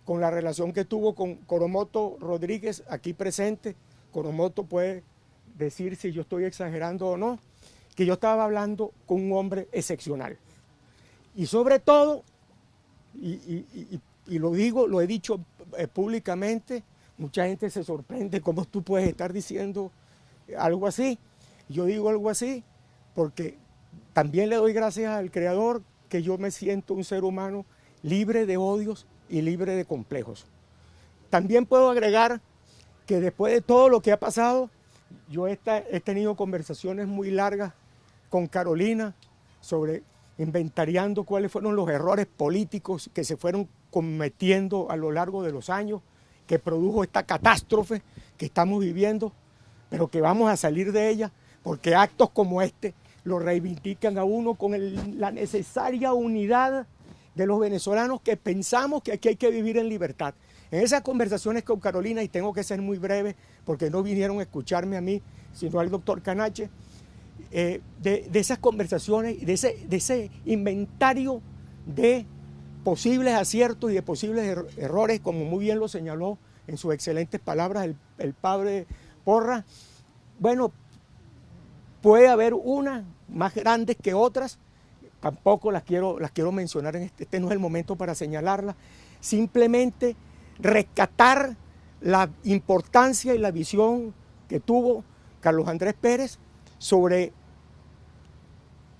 con la relación que tuvo con Coromoto Rodríguez, aquí presente. Coromoto puede decir si yo estoy exagerando o no, que yo estaba hablando con un hombre excepcional. Y sobre todo, y lo digo, lo he dicho públicamente, mucha gente se sorprende cómo tú puedes estar diciendo algo así. Yo digo algo así porque también le doy gracias al Creador que yo me siento un ser humano libre de odios y libre de complejos. También puedo agregar que después de todo lo que ha pasado, yo he tenido conversaciones muy largas con Carolina sobre inventariando cuáles fueron los errores políticos que se fueron cometiendo a lo largo de los años, que produjo esta catástrofe que estamos viviendo, pero que vamos a salir de ella, porque actos como este lo reivindican a uno con la necesaria unidad de los venezolanos que pensamos que aquí hay que vivir en libertad. En esas conversaciones con Carolina, y tengo que ser muy breve, porque no vinieron a escucharme a mí, sino al doctor Canache, de esas conversaciones, de ese inventario de posibles aciertos y de posibles errores, como muy bien lo señaló en sus excelentes palabras el padre Porra. Bueno, puede haber unas más grandes que otras, tampoco las quiero mencionar, este no es el momento para señalarlas, simplemente rescatar la importancia y la visión que tuvo Carlos Andrés Pérez sobre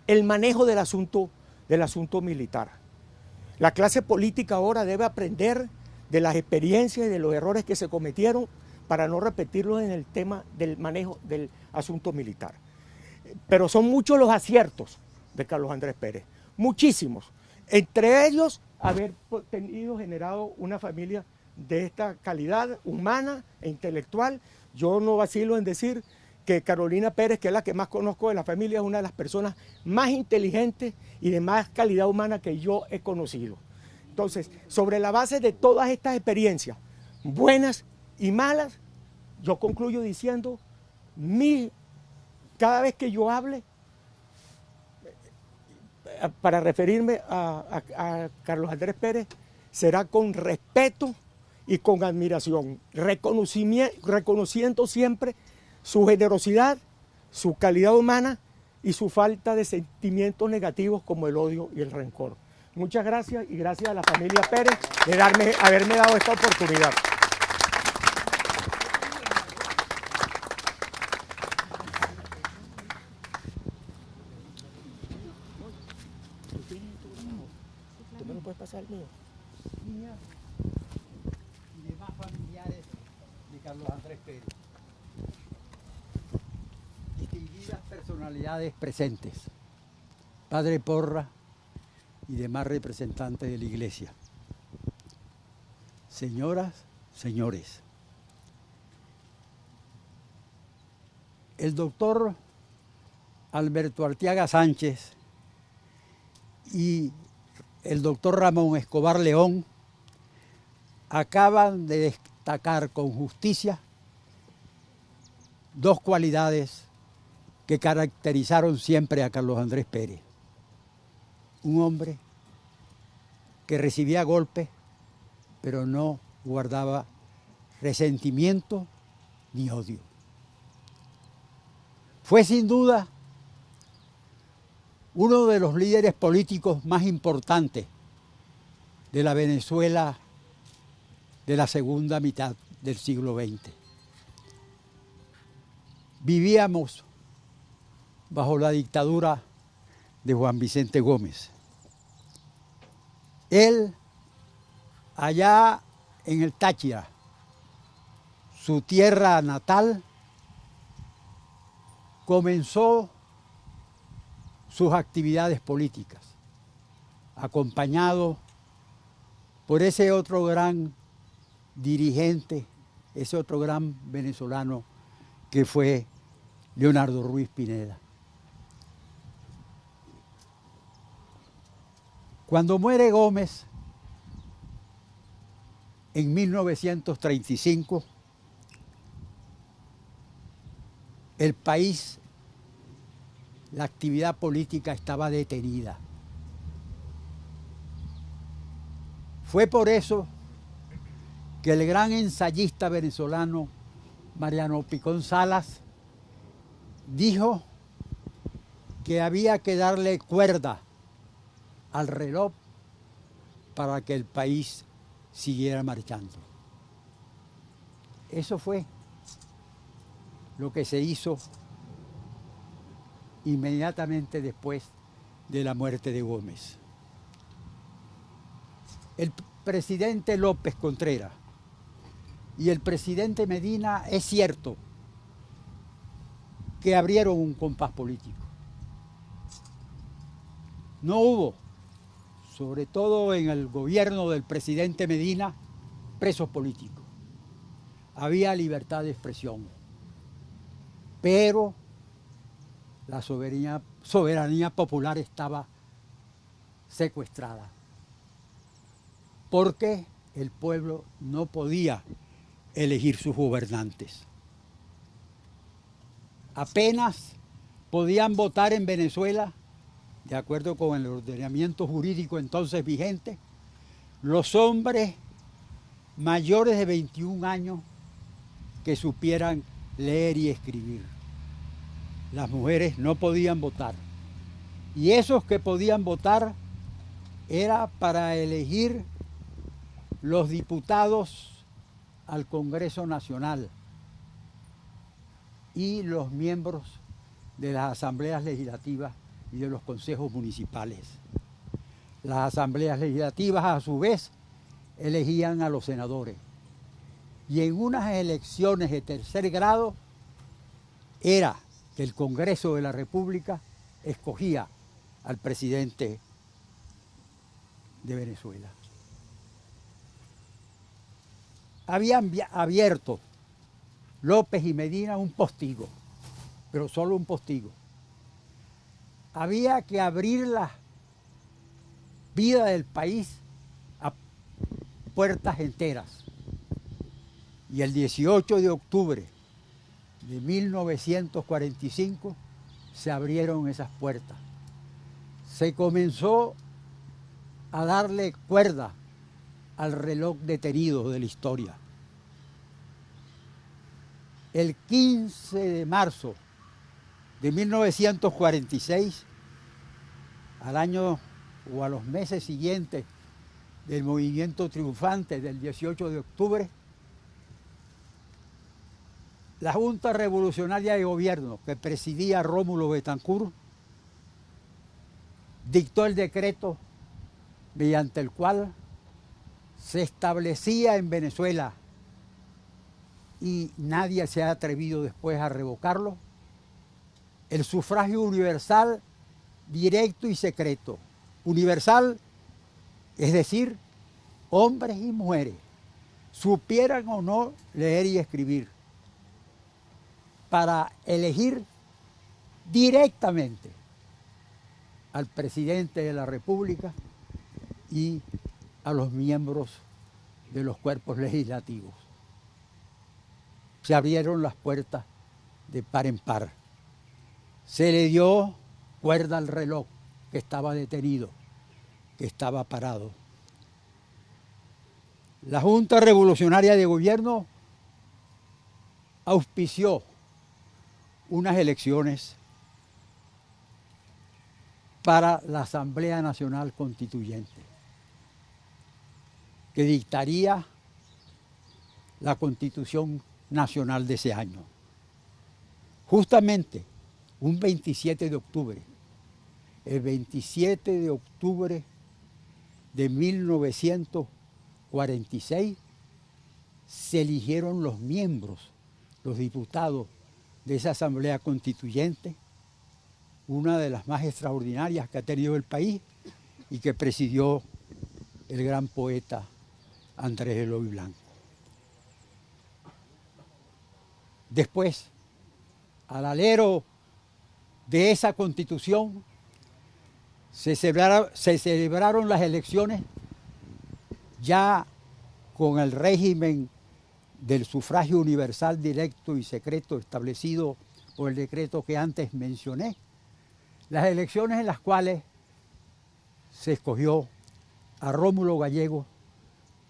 el manejo del asunto militar. La clase política ahora debe aprender de las experiencias y de los errores que se cometieron para no repetirlos en el tema del manejo del asunto militar. Pero son muchos los aciertos de Carlos Andrés Pérez, muchísimos. Entre ellos, haber generado una familia de esta calidad humana e intelectual. Yo no vacilo en decir que Carolina Pérez, que es la que más conozco de la familia, es una de las personas más inteligentes y de más calidad humana que yo he conocido. Entonces, sobre la base de todas estas experiencias, buenas y malas, yo concluyo diciendo, cada vez que yo hable, para referirme a Carlos Andrés Pérez, será con respeto y con admiración, reconociendo siempre su generosidad, su calidad humana y su falta de sentimientos negativos como el odio y el rencor. Muchas gracias y gracias a la familia Pérez de haberme dado esta oportunidad. ¿Tú me lo puedes pasar el mío? Y demás familiares de Carlos Andrés Pérez. Distinguidas personalidades. personalidades presentes, Padre Porra y demás representantes de la Iglesia. Señoras, señores, el doctor Alberto Arteaga Sánchez y el doctor Ramón Escobar León acaban de destacar con justicia dos cualidades que caracterizaron siempre a Carlos Andrés Pérez. Un hombre que recibía golpes, pero no guardaba resentimiento ni odio. Fue sin duda uno de los líderes políticos más importantes de la Venezuela de la segunda mitad del siglo XX. Vivíamos bajo la dictadura de Juan Vicente Gómez. Él, allá en el Táchira, su tierra natal, comenzó sus actividades políticas, acompañado por ese otro gran dirigente, ese otro gran venezolano que fue Leonardo Ruiz Pineda. Cuando muere Gómez, en 1935, el país, la actividad política estaba detenida. Fue por eso que el gran ensayista venezolano Mariano Picón Salas dijo que había que darle cuerda al reloj para que el país siguiera marchando. Eso fue lo que se hizo inmediatamente después de la muerte de Gómez. El presidente López Contreras y el presidente Medina, es cierto que abrieron un compás político. No hubo, sobre todo en el gobierno del presidente Medina, presos políticos. Había libertad de expresión, pero la soberanía popular estaba secuestrada, porque el pueblo no podía elegir sus gobernantes. Apenas podían votar en Venezuela, de acuerdo con el ordenamiento jurídico entonces vigente, los hombres mayores de 21 años que supieran leer y escribir. Las mujeres no podían votar. Y esos que podían votar era para elegir los diputados al Congreso Nacional y los miembros de las asambleas legislativas y de los consejos municipales. Las asambleas legislativas, a su vez, elegían a los senadores. Y en unas elecciones de tercer grado era que el Congreso de la República escogía al presidente de Venezuela. Habían abierto López y Medina un postigo, pero solo un postigo. Había que abrir la vida del país a puertas enteras. Y el 18 de octubre de 1945 se abrieron esas puertas. Se comenzó a darle cuerda al reloj detenido de la historia. El 15 de marzo de 1946, al año o a los meses siguientes del movimiento triunfante del 18 de octubre, la Junta Revolucionaria de Gobierno que presidía Rómulo Betancourt dictó el decreto mediante el cual se establecía en Venezuela, y nadie se ha atrevido después a revocarlo, el sufragio universal, directo y secreto. Universal, es decir, hombres y mujeres, supieran o no leer y escribir, para elegir directamente al presidente de la República y a los miembros de los cuerpos legislativos. Se abrieron las puertas de par en par. Se le dio cuerda al reloj que estaba detenido, que estaba parado. La Junta Revolucionaria de Gobierno auspició unas elecciones para la Asamblea Nacional Constituyente, que dictaría la Constitución Nacional de ese año. Justamente un 27 de octubre, el 27 de octubre de 1946, se eligieron los miembros, los diputados de esa Asamblea Constituyente, una de las más extraordinarias que ha tenido el país y que presidió el gran poeta Andrés Eloy Blanco. Después, al alero de esa Constitución, se celebraron las elecciones ya con el régimen del sufragio universal, directo y secreto establecido por el decreto que antes mencioné, las elecciones en las cuales se escogió a Rómulo Gallegos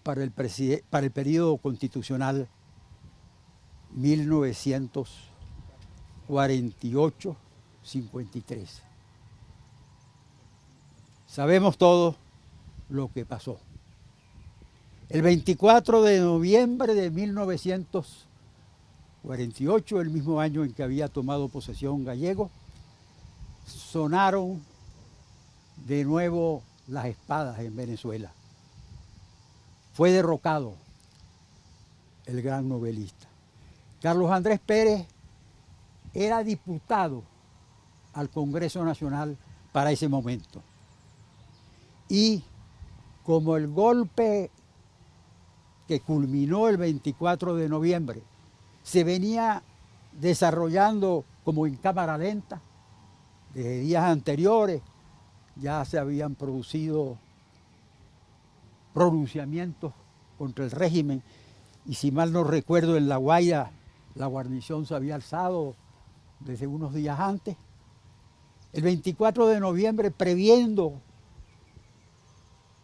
para el periodo constitucional 1948-53. Sabemos todos lo que pasó. El 24 de noviembre de 1948, el mismo año en que había tomado posesión Gallegos, sonaron de nuevo las espadas en Venezuela. Fue derrocado el gran novelista. Carlos Andrés Pérez era diputado al Congreso Nacional para ese momento. Y como el golpe que culminó el 24 de noviembre se venía desarrollando como en cámara lenta, desde días anteriores ya se habían producido pronunciamientos contra el régimen, y si mal no recuerdo, en La Guaira la guarnición se había alzado desde unos días antes. El 24 de noviembre, previendo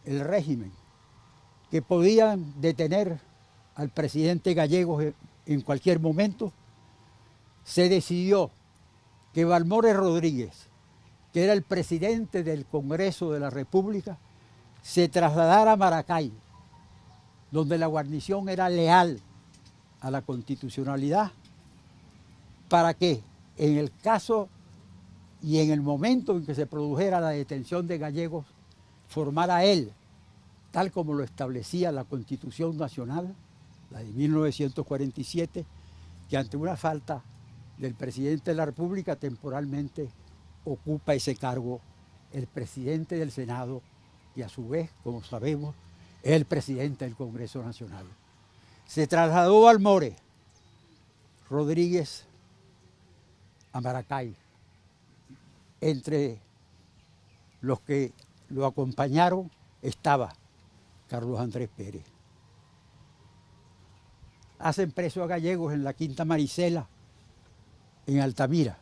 el régimen que podían detener al presidente Gallegos en cualquier momento, se decidió que Balmores Rodríguez, que era el presidente del Congreso de la República, se trasladara a Maracay, donde la guarnición era leal a la constitucionalidad, para que en el caso y en el momento en que se produjera la detención de Gallegos, formara él, tal como lo establecía la Constitución Nacional, la de 1947, que ante una falta del presidente de la República temporalmente ocupa ese cargo el presidente del Senado, y a su vez, como sabemos, es el presidente del Congreso Nacional. Se trasladó Balmores Rodríguez a Maracay. Entre los que lo acompañaron estaba Carlos Andrés Pérez. Hacen preso a Gallegos en la Quinta Maricela, en Altamira.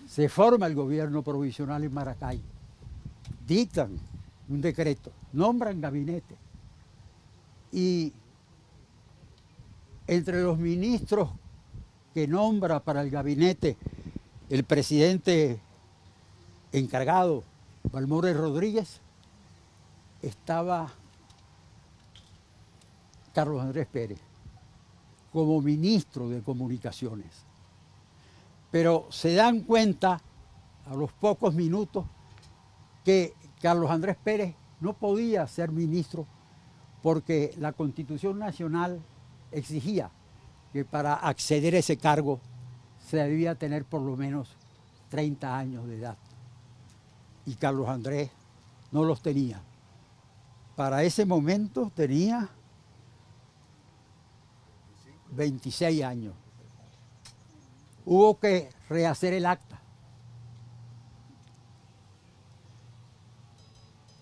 Se forma el gobierno provisional en Maracay. Dictan un decreto, nombran gabinete. Y entre los ministros que nombra para el gabinete el presidente encargado, Balmores Rodríguez, estaba Carlos Andrés Pérez como ministro de Comunicaciones. Pero se dan cuenta a los pocos minutos que Carlos Andrés Pérez no podía ser ministro porque la Constitución Nacional exigía que para acceder a ese cargo se debía tener por lo menos 30 años de edad. Y Carlos Andrés no los tenía. Para ese momento tenía 26 años. Hubo que rehacer el acta.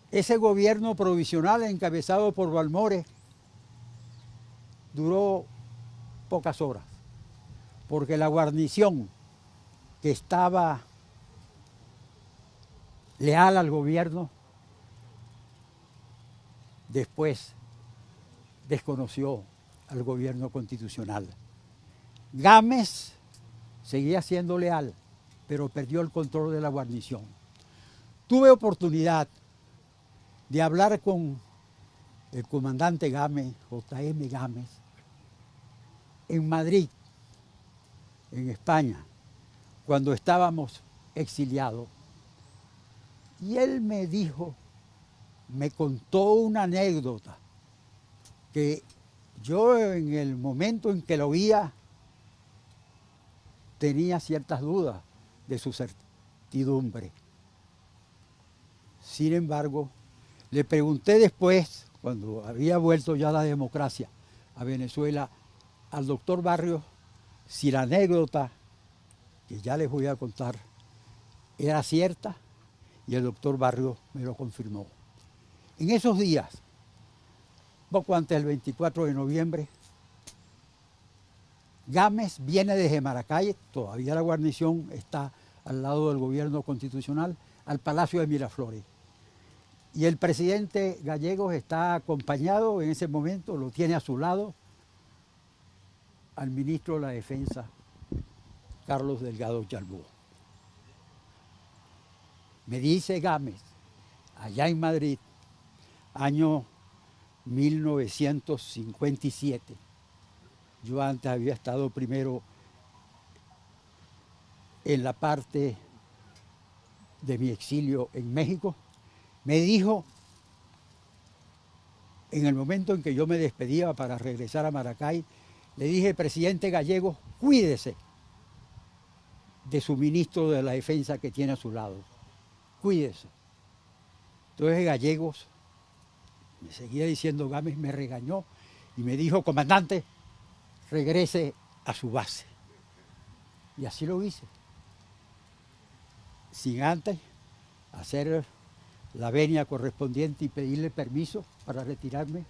Ese gobierno provisional encabezado por Balmores duró pocas horas, porque la guarnición que estaba leal al gobierno después desconoció al gobierno constitucional. Gámez seguía siendo leal, pero perdió el control de la guarnición. Tuve oportunidad de hablar con el comandante Gámez, J.M. Gámez, en Madrid, en España, cuando estábamos exiliados. Y él me dijo, me contó una anécdota que yo en el momento en que lo oía tenía ciertas dudas de su certidumbre. Sin embargo, le pregunté después, cuando había vuelto ya la democracia a Venezuela, al doctor Barrios si la anécdota que ya les voy a contar era cierta, y el doctor Barrios me lo confirmó. En esos días, poco antes del 24 de noviembre, Gámez viene desde Maracay, todavía la guarnición está al lado del gobierno constitucional, al Palacio de Miraflores. Y el presidente Gallegos está acompañado en ese momento, lo tiene a su lado, al ministro de la Defensa, Carlos Delgado Chalbó. Me dice Gámez, allá en Madrid, año 1957. Yo antes había estado primero en la parte de mi exilio en México. Me dijo, en el momento en que yo me despedía para regresar a Maracay, le dije, presidente Gallegos, cuídese de su ministro de la Defensa que tiene a su lado. Cuídese. Entonces Gallegos, me seguía diciendo Gámez, me regañó y me dijo, comandante, regrese a su base. Y así lo hice. Sin antes hacer la venia correspondiente y pedirle permiso para retirarme,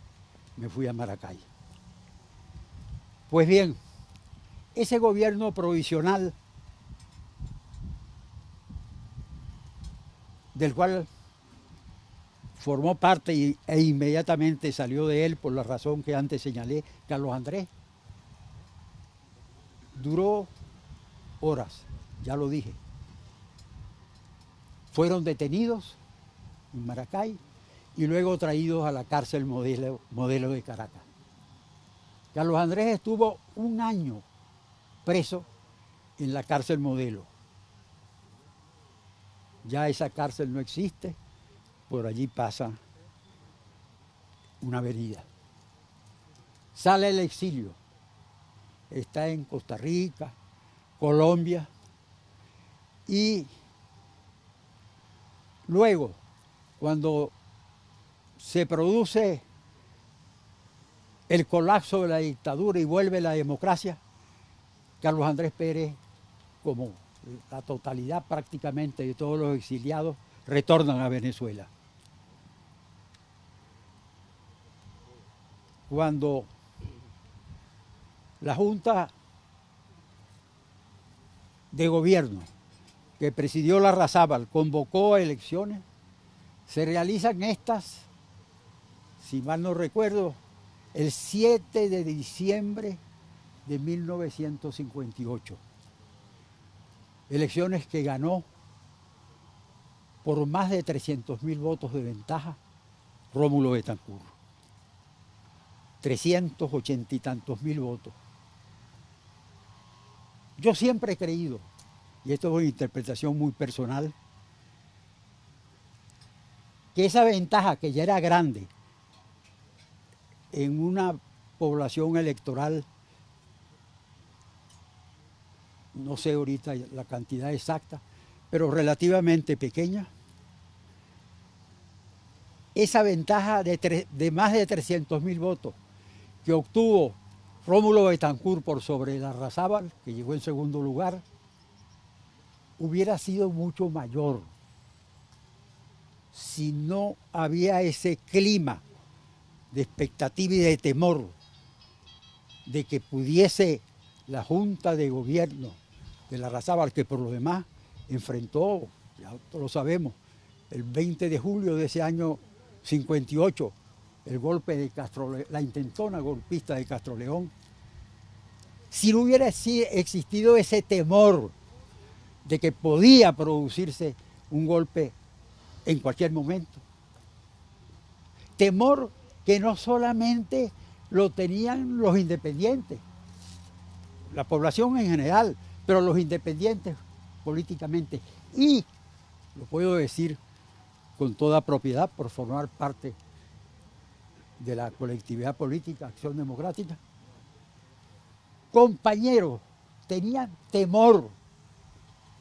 me fui a Maracay. Pues bien, ese gobierno provisional del cual formó parte e inmediatamente salió de él por la razón que antes señalé, Carlos Andrés, duró horas, ya lo dije. Fueron detenidos en Maracay y luego traídos a la cárcel modelo de Caracas. Carlos Andrés estuvo un año preso en la cárcel modelo. Ya esa cárcel no existe, por allí pasa una avenida. Sale al exilio, está en Costa Rica, Colombia, y luego, cuando se produce el colapso de la dictadura y vuelve la democracia, Carlos Andrés Pérez, como la totalidad prácticamente de todos los exiliados, retornan a Venezuela. Cuando la Junta de Gobierno que presidió Larrazábal convocó a elecciones, se realizan estas, si mal no recuerdo, el 7 de diciembre de 1958. Elecciones que ganó por más de 300.000 votos de ventaja Rómulo Betancourt. 380 y tantos mil votos. Yo siempre he creído, y esto es una interpretación muy personal, que esa ventaja que ya era grande en una población electoral, no sé ahorita la cantidad exacta, pero relativamente pequeña. Esa ventaja de más de 300.000 votos que obtuvo Rómulo Betancourt por sobre Larrazábal, que llegó en segundo lugar, hubiera sido mucho mayor si no había ese clima de expectativa y de temor de que pudiese la Junta de Gobierno de Larrazábal, que por lo demás enfrentó, ya todos lo sabemos, el 20 de julio de ese año 58, el golpe de la intentona golpista de Castro León. Si no hubiera existido ese temor de que podía producirse un golpe en cualquier momento, temor que no solamente lo tenían los independientes, la población en general, pero los independientes políticamente, y lo puedo decir con toda propiedad por formar parte de la colectividad política Acción Democrática, compañeros tenían temor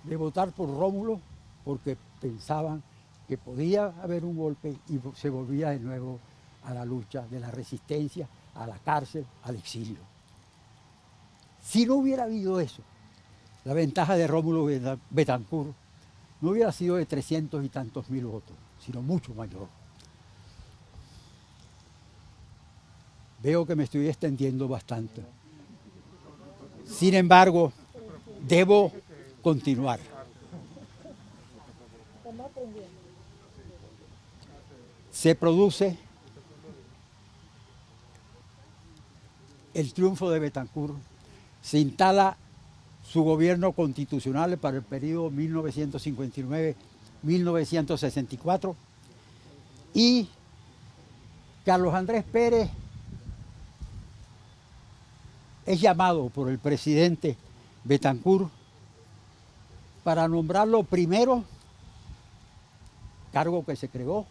de votar por Rómulo porque pensaban que podía haber un golpe y se volvía de nuevo a la lucha de la resistencia, a la cárcel, al exilio. Si no hubiera habido eso, la ventaja de Rómulo Betancourt no hubiera sido de 300 y tantos mil votos, sino mucho mayor. Veo que me estoy extendiendo bastante. Sin embargo, debo continuar. Se produce el triunfo de Betancourt, se instala su gobierno constitucional para el periodo 1959-1964 y Carlos Andrés Pérez es llamado por el presidente Betancourt para nombrarlo primero, cargo que se creó,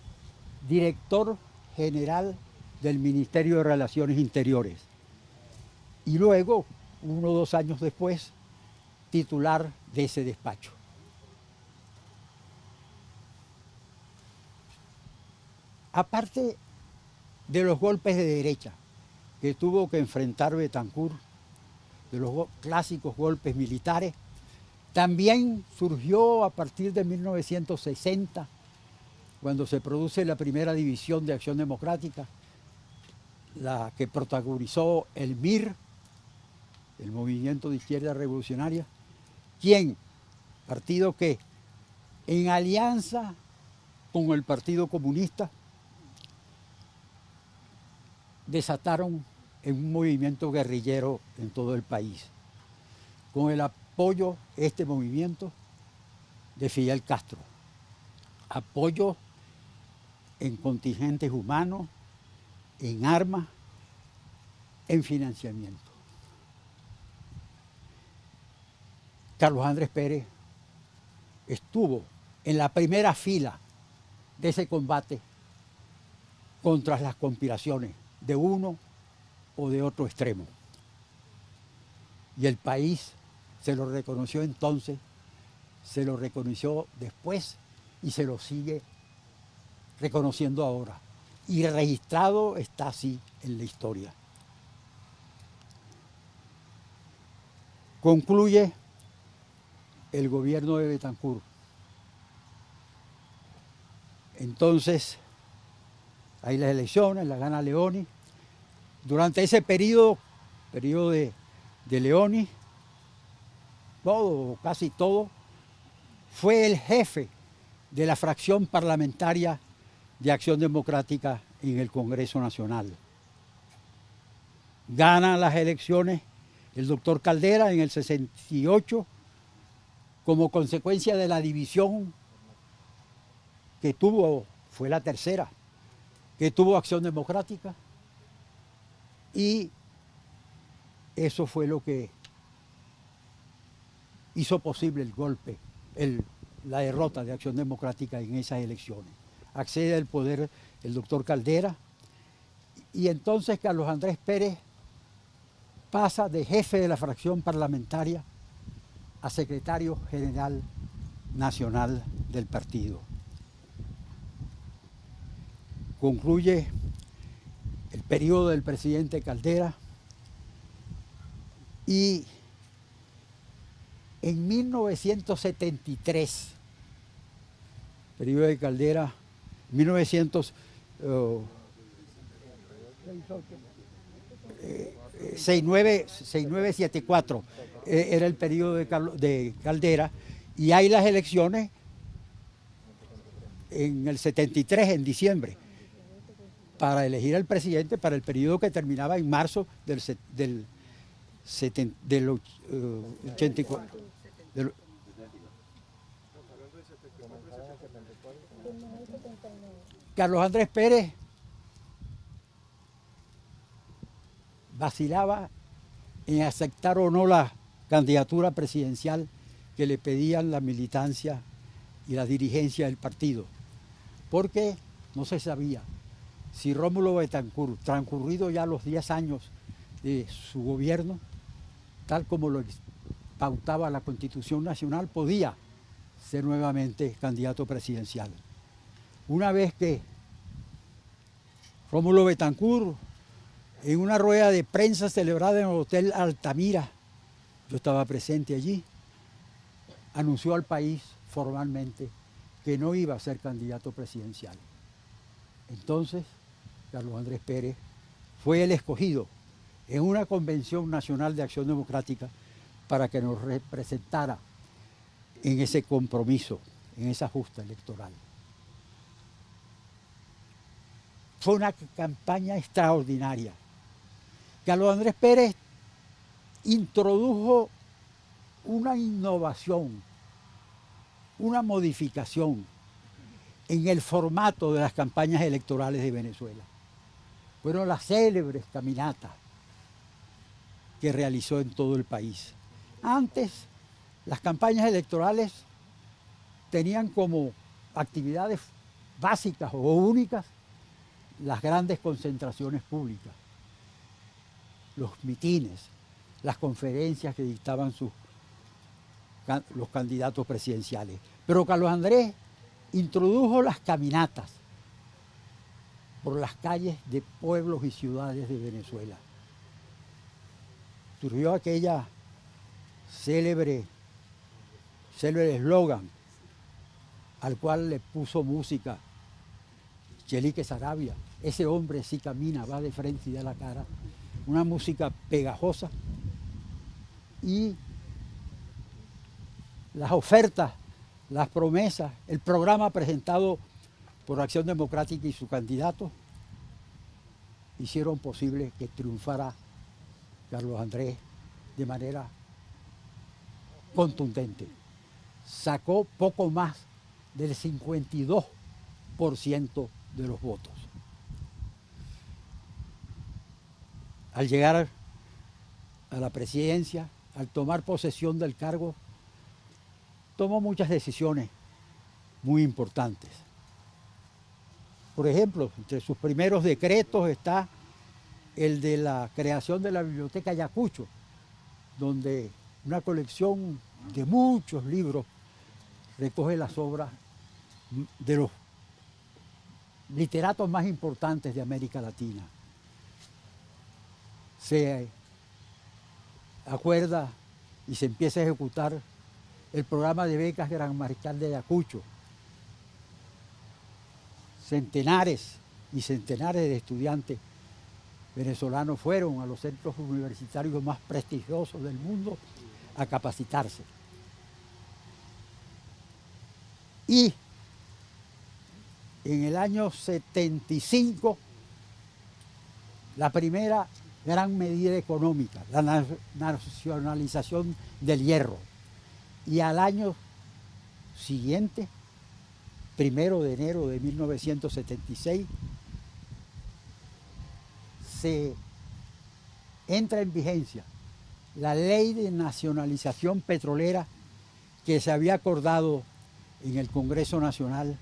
director general del Ministerio de Relaciones Interiores. Y luego, 1 o 2 años después, titular de ese despacho. Aparte de los golpes de derecha que tuvo que enfrentar Betancourt, de los clásicos golpes militares, también surgió a partir de 1960, cuando se produce la primera división de Acción Democrática, la que protagonizó el MIR, el Movimiento de Izquierda Revolucionaria, partido que en alianza con el Partido Comunista desataron en un movimiento guerrillero en todo el país, con el apoyo este movimiento de Fidel Castro, apoyo en contingentes humanos, en armas, en financiamiento. Carlos Andrés Pérez estuvo en la primera fila de ese combate contra las conspiraciones de uno o de otro extremo. Y el país se lo reconoció entonces, se lo reconoció después y se lo sigue reconociendo ahora. Y registrado está así en la historia. Concluye el gobierno de Betancourt. Entonces, hay las elecciones, la gana Leoni. Durante ese periodo de Leoni, todo, casi todo, fue el jefe de la fracción parlamentaria de Acción Democrática en el Congreso Nacional. Gana las elecciones el doctor Caldera en el 68, como consecuencia de la división que tuvo, fue la tercera, que tuvo Acción Democrática, y eso fue lo que hizo posible el golpe, la derrota de Acción Democrática en esas elecciones. Accede al poder el doctor Caldera, y entonces Carlos Andrés Pérez pasa de jefe de la fracción parlamentaria a secretario general nacional del partido. Concluye el periodo del presidente Caldera y en 1973, periodo de Caldera, 6974 era el periodo de Caldera, y hay las elecciones en el 73, en diciembre, para elegir al presidente para el periodo que terminaba en marzo del 84. Carlos Andrés Pérez vacilaba en aceptar o no la candidatura presidencial que le pedían la militancia y la dirigencia del partido, porque no se sabía si Rómulo Betancourt, transcurrido ya los 10 años de su gobierno, tal como lo pautaba la Constitución Nacional, podía ser nuevamente candidato presidencial. Una vez que Rómulo Betancourt, en una rueda de prensa celebrada en el Hotel Altamira, yo estaba presente allí, anunció al país formalmente que no iba a ser candidato presidencial. Entonces, Carlos Andrés Pérez fue el escogido en una convención nacional de acción democrática para que nos representara en ese compromiso, en esa justa electoral. Fue una campaña extraordinaria. Carlos Andrés Pérez introdujo una innovación, una modificación en el formato de las campañas electorales de Venezuela. Fueron las célebres caminatas que realizó en todo el país. Antes, las campañas electorales tenían como actividades básicas o únicas las grandes concentraciones públicas, los mitines, las conferencias que dictaban los candidatos presidenciales. Pero Carlos Andrés introdujo las caminatas por las calles de pueblos y ciudades de Venezuela. Surgió aquella célebre eslogan al cual le puso música Chelique Sarabia: ese hombre sí camina, va de frente y da la cara. Una música pegajosa, y las ofertas, las promesas, el programa presentado por Acción Democrática y su candidato hicieron posible que triunfara Carlos Andrés de manera contundente. Sacó poco más del 52% de los votos. Al llegar a la presidencia, al tomar posesión del cargo, tomó muchas decisiones muy importantes. Por ejemplo, entre sus primeros decretos está el de la creación de la Biblioteca Ayacucho, donde una colección de muchos libros recoge las obras de los literatos más importantes de América Latina. Se acuerda y se empieza a ejecutar el programa de becas Gran Mariscal de Ayacucho. Centenares y centenares de estudiantes venezolanos fueron a los centros universitarios más prestigiosos del mundo a capacitarse. Y en el año 75, la primera gran medida económica, la nacionalización del hierro. Y al año siguiente, 1 de enero de 1976, se entra en vigencia la ley de nacionalización petrolera que se había acordado en el Congreso Nacional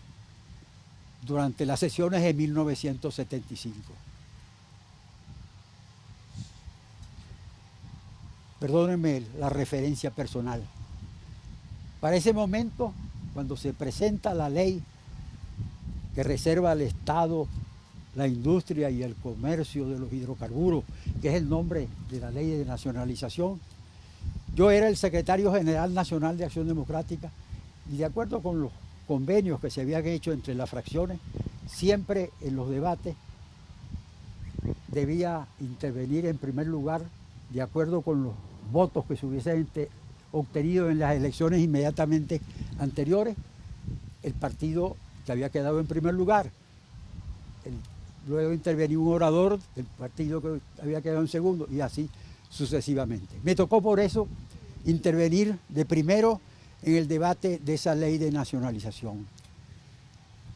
durante las sesiones de 1975. Perdónenme la referencia personal. Para ese momento cuando se presenta la ley que reserva al Estado la industria y el comercio de los hidrocarburos, que es el nombre de la ley de nacionalización, yo era el secretario general nacional de Acción Democrática y de acuerdo con los convenios que se habían hecho entre las fracciones, siempre en los debates debía intervenir en primer lugar, de acuerdo con los votos que se hubiesen obtenido en las elecciones inmediatamente anteriores, el partido que había quedado en primer lugar. Luego intervenía un orador del partido que había quedado en segundo y así sucesivamente. Me tocó por eso intervenir de primero en el debate de esa ley de nacionalización.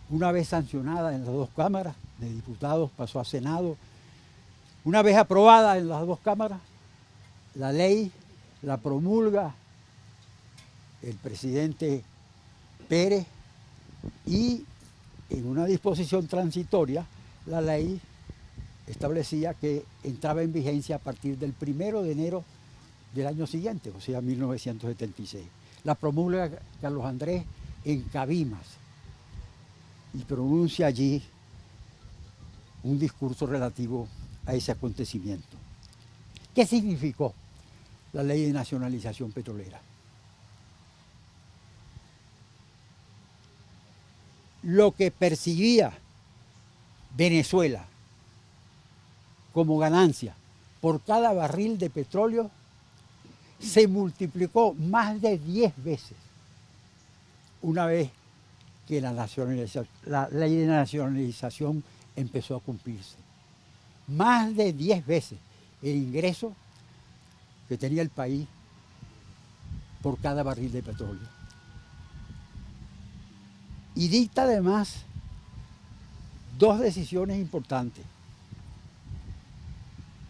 Una vez sancionada en las dos cámaras de diputados, pasó a Senado. Una vez aprobada en las dos cámaras, la ley la promulga el presidente Pérez y en una disposición transitoria la ley establecía que entraba en vigencia a partir del 1 de enero del año siguiente, o sea, 1976. La promulga Carlos Andrés en Cabimas y pronuncia allí un discurso relativo a ese acontecimiento. ¿Qué significó la ley de nacionalización petrolera? Lo que percibía Venezuela como ganancia por cada barril de petróleo se multiplicó más de 10 veces una vez que la ley de nacionalización empezó a cumplirse. Más de 10 veces el ingreso que tenía el país por cada barril de petróleo. Y dicta además dos decisiones importantes.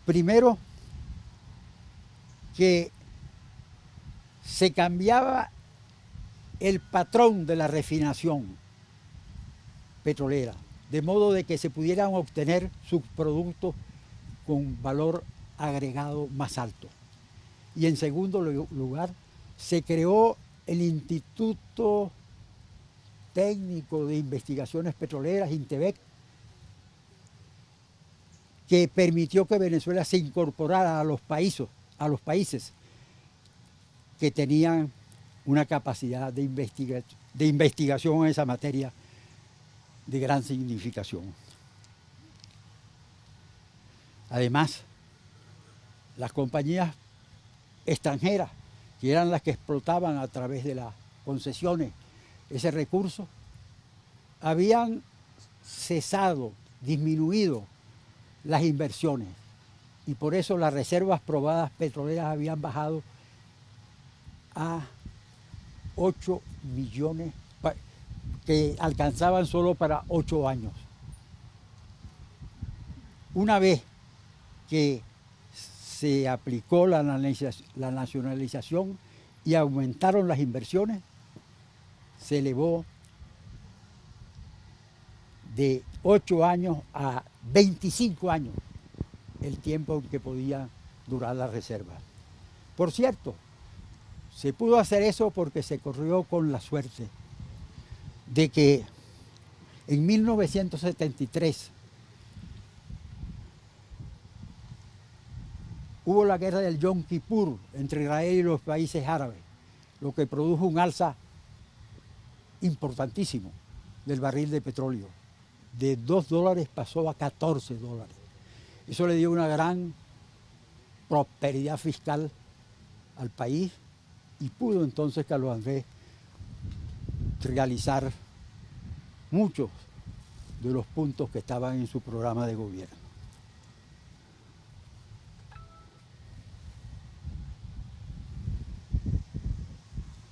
Primero, que se cambiaba el patrón de la refinación petrolera, de modo de que se pudieran obtener subproductos con valor agregado más alto. Y en segundo lugar, se creó el Instituto Técnico de Investigaciones Petroleras, INTEVEC, que permitió que Venezuela se incorporara a los países que tenían una capacidad de investigación en esa materia de gran significación. Además, las compañías extranjeras, que eran las que explotaban a través de las concesiones ese recurso, habían cesado, disminuido las inversiones y por eso las reservas probadas petroleras habían bajado a 8 millones que alcanzaban solo para 8 años. Una vez que se aplicó la nacionalización y aumentaron las inversiones, se elevó de 8 años a 25 años el tiempo que podía durar la reserva. Por cierto, se pudo hacer eso porque se corrió con la suerte de que en 1973 hubo la guerra del Yom Kippur entre Israel y los países árabes, lo que produjo un alza importantísimo del barril de petróleo. De $2 pasó a $14. Eso le dio una gran prosperidad fiscal al país y pudo entonces Carlos Andrés realizar muchos de los puntos que estaban en su programa de gobierno.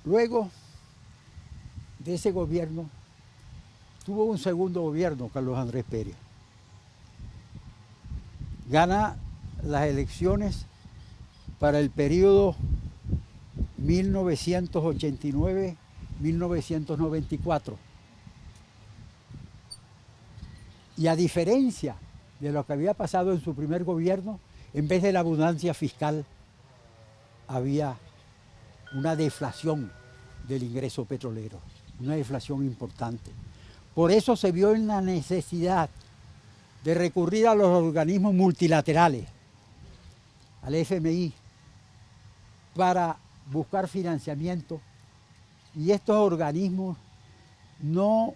Luego de ese gobierno, tuvo un segundo gobierno, Carlos Andrés Pérez. Gana las elecciones para el periodo 1989-1994. Y a diferencia de lo que había pasado en su primer gobierno, en vez de la abundancia fiscal, había una deflación del ingreso petrolero. una deflación importante. Por eso se vio en la necesidad de recurrir a los organismos multilaterales, al FMI, para buscar financiamiento, y estos organismos no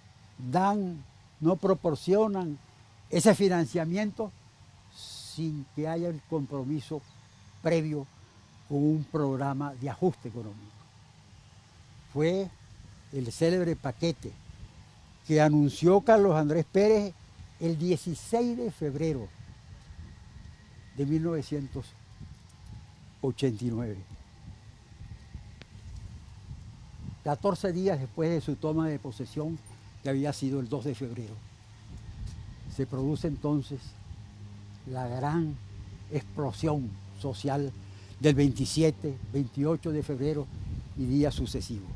proporcionan ese financiamiento sin que haya el compromiso previo con un programa de ajuste económico. Fue el célebre paquete que anunció Carlos Andrés Pérez el 16 de febrero de 1989. 14 días después de su toma de posesión, que había sido el 2 de febrero. Se produce entonces la gran explosión social del 27, 28 de febrero y días sucesivos.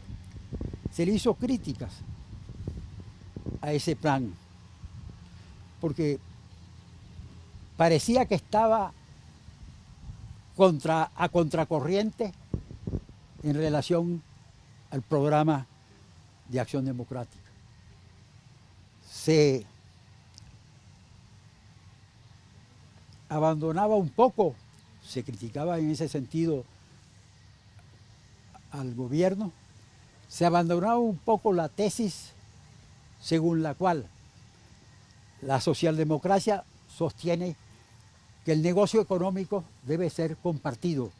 Se le hizo críticas a ese plan, porque parecía que estaba a contracorriente en relación al programa de acción democrática. Se abandonaba un poco, se criticaba en ese sentido al gobierno, se abandonaba un poco la tesis según la cual la socialdemocracia sostiene que el negocio económico debe ser compartido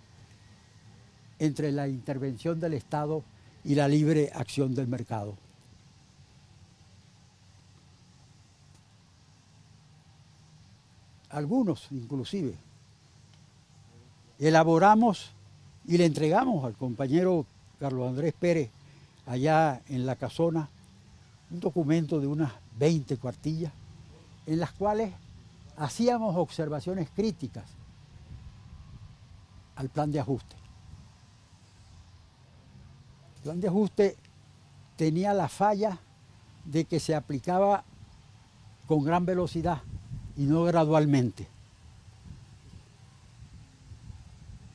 entre la intervención del Estado y la libre acción del mercado. Algunos, inclusive, elaboramos y le entregamos al compañero Carlos Andrés Pérez, allá en La Casona, un documento de unas 20 cuartillas, en las cuales hacíamos observaciones críticas al plan de ajuste. El plan de ajuste tenía la falla de que se aplicaba con gran velocidad y no gradualmente.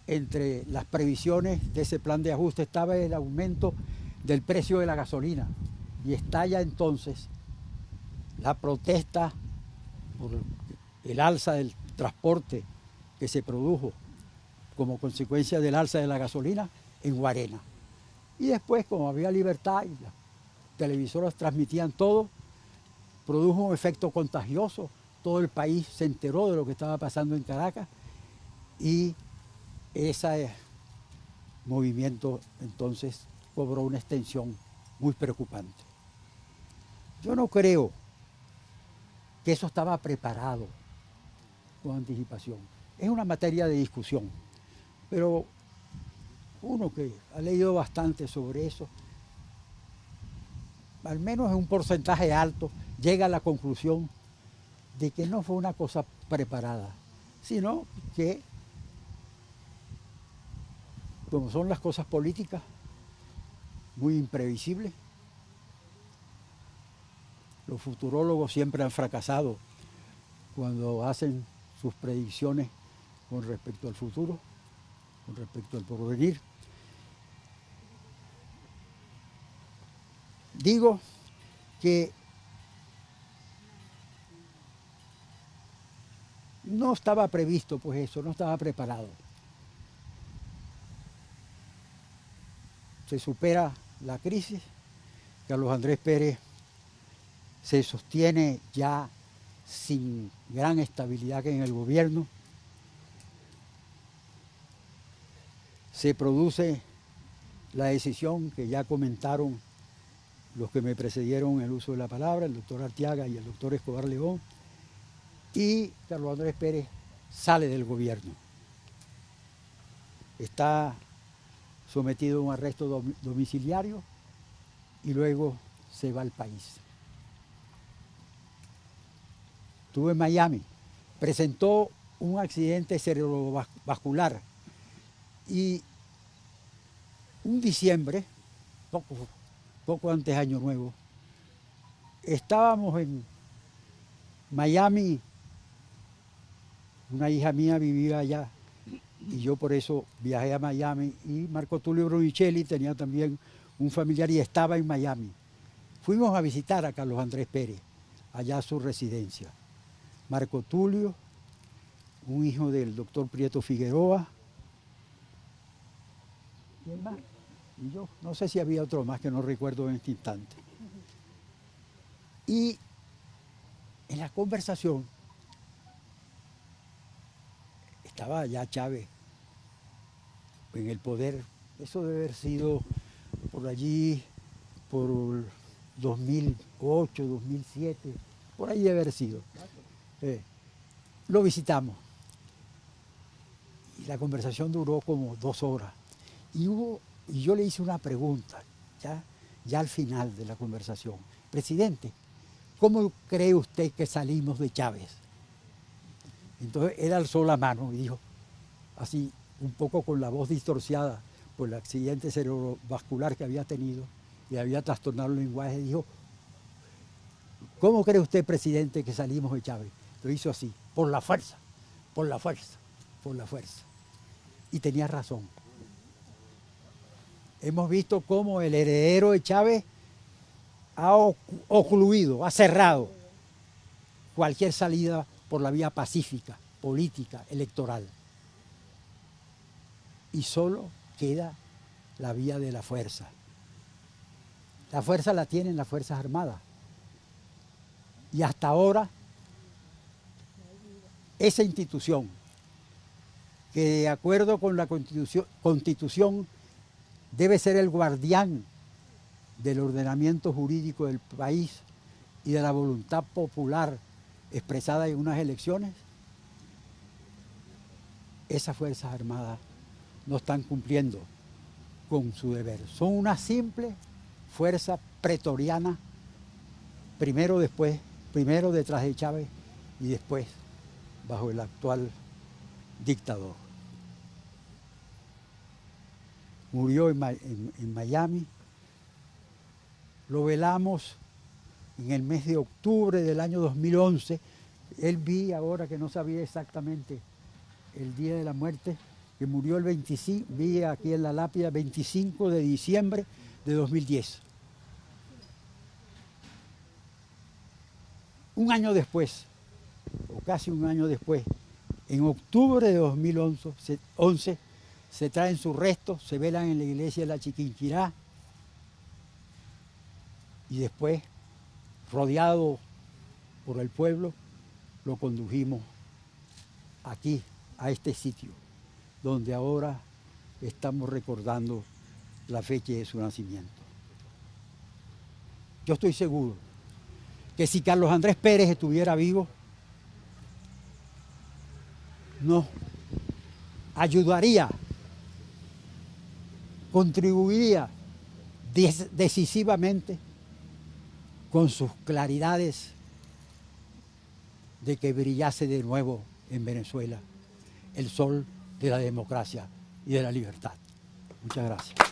Entre las previsiones de ese plan de ajuste estaba el aumento del precio de la gasolina, y estalla entonces la protesta por el alza del transporte que se produjo como consecuencia del alza de la gasolina en Guarena. Y después, como había libertad y las televisoras transmitían todo, produjo un efecto contagioso. Todo el país se enteró de lo que estaba pasando en Caracas y ese movimiento entonces cobró una extensión muy preocupante. Yo no creo que eso estaba preparado con anticipación. Es una materia de discusión, pero uno que ha leído bastante sobre eso, al menos en un porcentaje alto, llega a la conclusión de que no fue una cosa preparada, sino que, como son las cosas políticas, muy imprevisibles, los futurólogos siempre han fracasado cuando hacen sus predicciones con respecto al futuro, con respecto al porvenir. Digo que no estaba previsto, pues eso, no estaba preparado. Se supera la crisis, Carlos Andrés Pérez se sostiene ya sin gran estabilidad en el gobierno. Se produce la decisión que ya comentaron los que me precedieron en el uso de la palabra, el doctor Arteaga y el doctor Escobar León, y Carlos Andrés Pérez sale del gobierno. Está sometido a un arresto domiciliario y luego se va al país. Estuvo en Miami, presentó un accidente cerebrovascular y un diciembre, poco antes de Año Nuevo, estábamos en Miami, una hija mía vivía allá y yo por eso viajé a Miami, y Marco Tulio Brunicelli tenía también un familiar y estaba en Miami. fuimos a visitar a Carlos Andrés Pérez, allá a su residencia. Marco Tulio, un hijo del doctor Prieto Figueroa. ¿Quién más? Y yo, no sé si había otro más que no recuerdo en este instante. Y en la conversación estaba ya Chávez en el poder. Eso debe haber sido por allí, por 2008, 2007, por ahí debe haber sido. Lo visitamos y la conversación duró como 2 horas. Y yo le hice una pregunta, ya al final de la conversación. Presidente, ¿cómo cree usted que salimos de Chávez? Entonces él alzó la mano y dijo, así, un poco con la voz distorsionada por el accidente cerebrovascular que había tenido y había trastornado el lenguaje, dijo, ¿cómo cree usted, presidente, que salimos de Chávez? Lo hizo así, por la fuerza, por la fuerza, por la fuerza. Y tenía razón. Hemos visto cómo el heredero de Chávez ha ocluido, ha cerrado cualquier salida por la vía pacífica, política, electoral. Y solo queda la vía de la fuerza. La fuerza la tienen las Fuerzas Armadas. Y hasta ahora, esa institución, que de acuerdo con la Constitución debe ser el guardián del ordenamiento jurídico del país y de la voluntad popular expresada en unas elecciones, esas Fuerzas Armadas no están cumpliendo con su deber. Son una simple fuerza pretoriana, primero detrás de Chávez y después bajo el actual dictador. Murió en Miami, lo velamos en el mes de octubre del año 2011. Él vi ahora que no sabía exactamente el día de la muerte, que murió el 25, vi aquí en la lápida, 25 de diciembre de 2010. Un año después, o casi un año después, en octubre de 2011, se traen sus restos, se velan en la iglesia de la Chiquinquirá y después, rodeado por el pueblo, lo condujimos aquí, a este sitio, donde ahora estamos recordando la fecha de su nacimiento. Yo estoy seguro que si Carlos Andrés Pérez estuviera vivo, nos ayudaría, contribuiría decisivamente con sus claridades de que brillase de nuevo en Venezuela el sol de la democracia y de la libertad. Muchas gracias.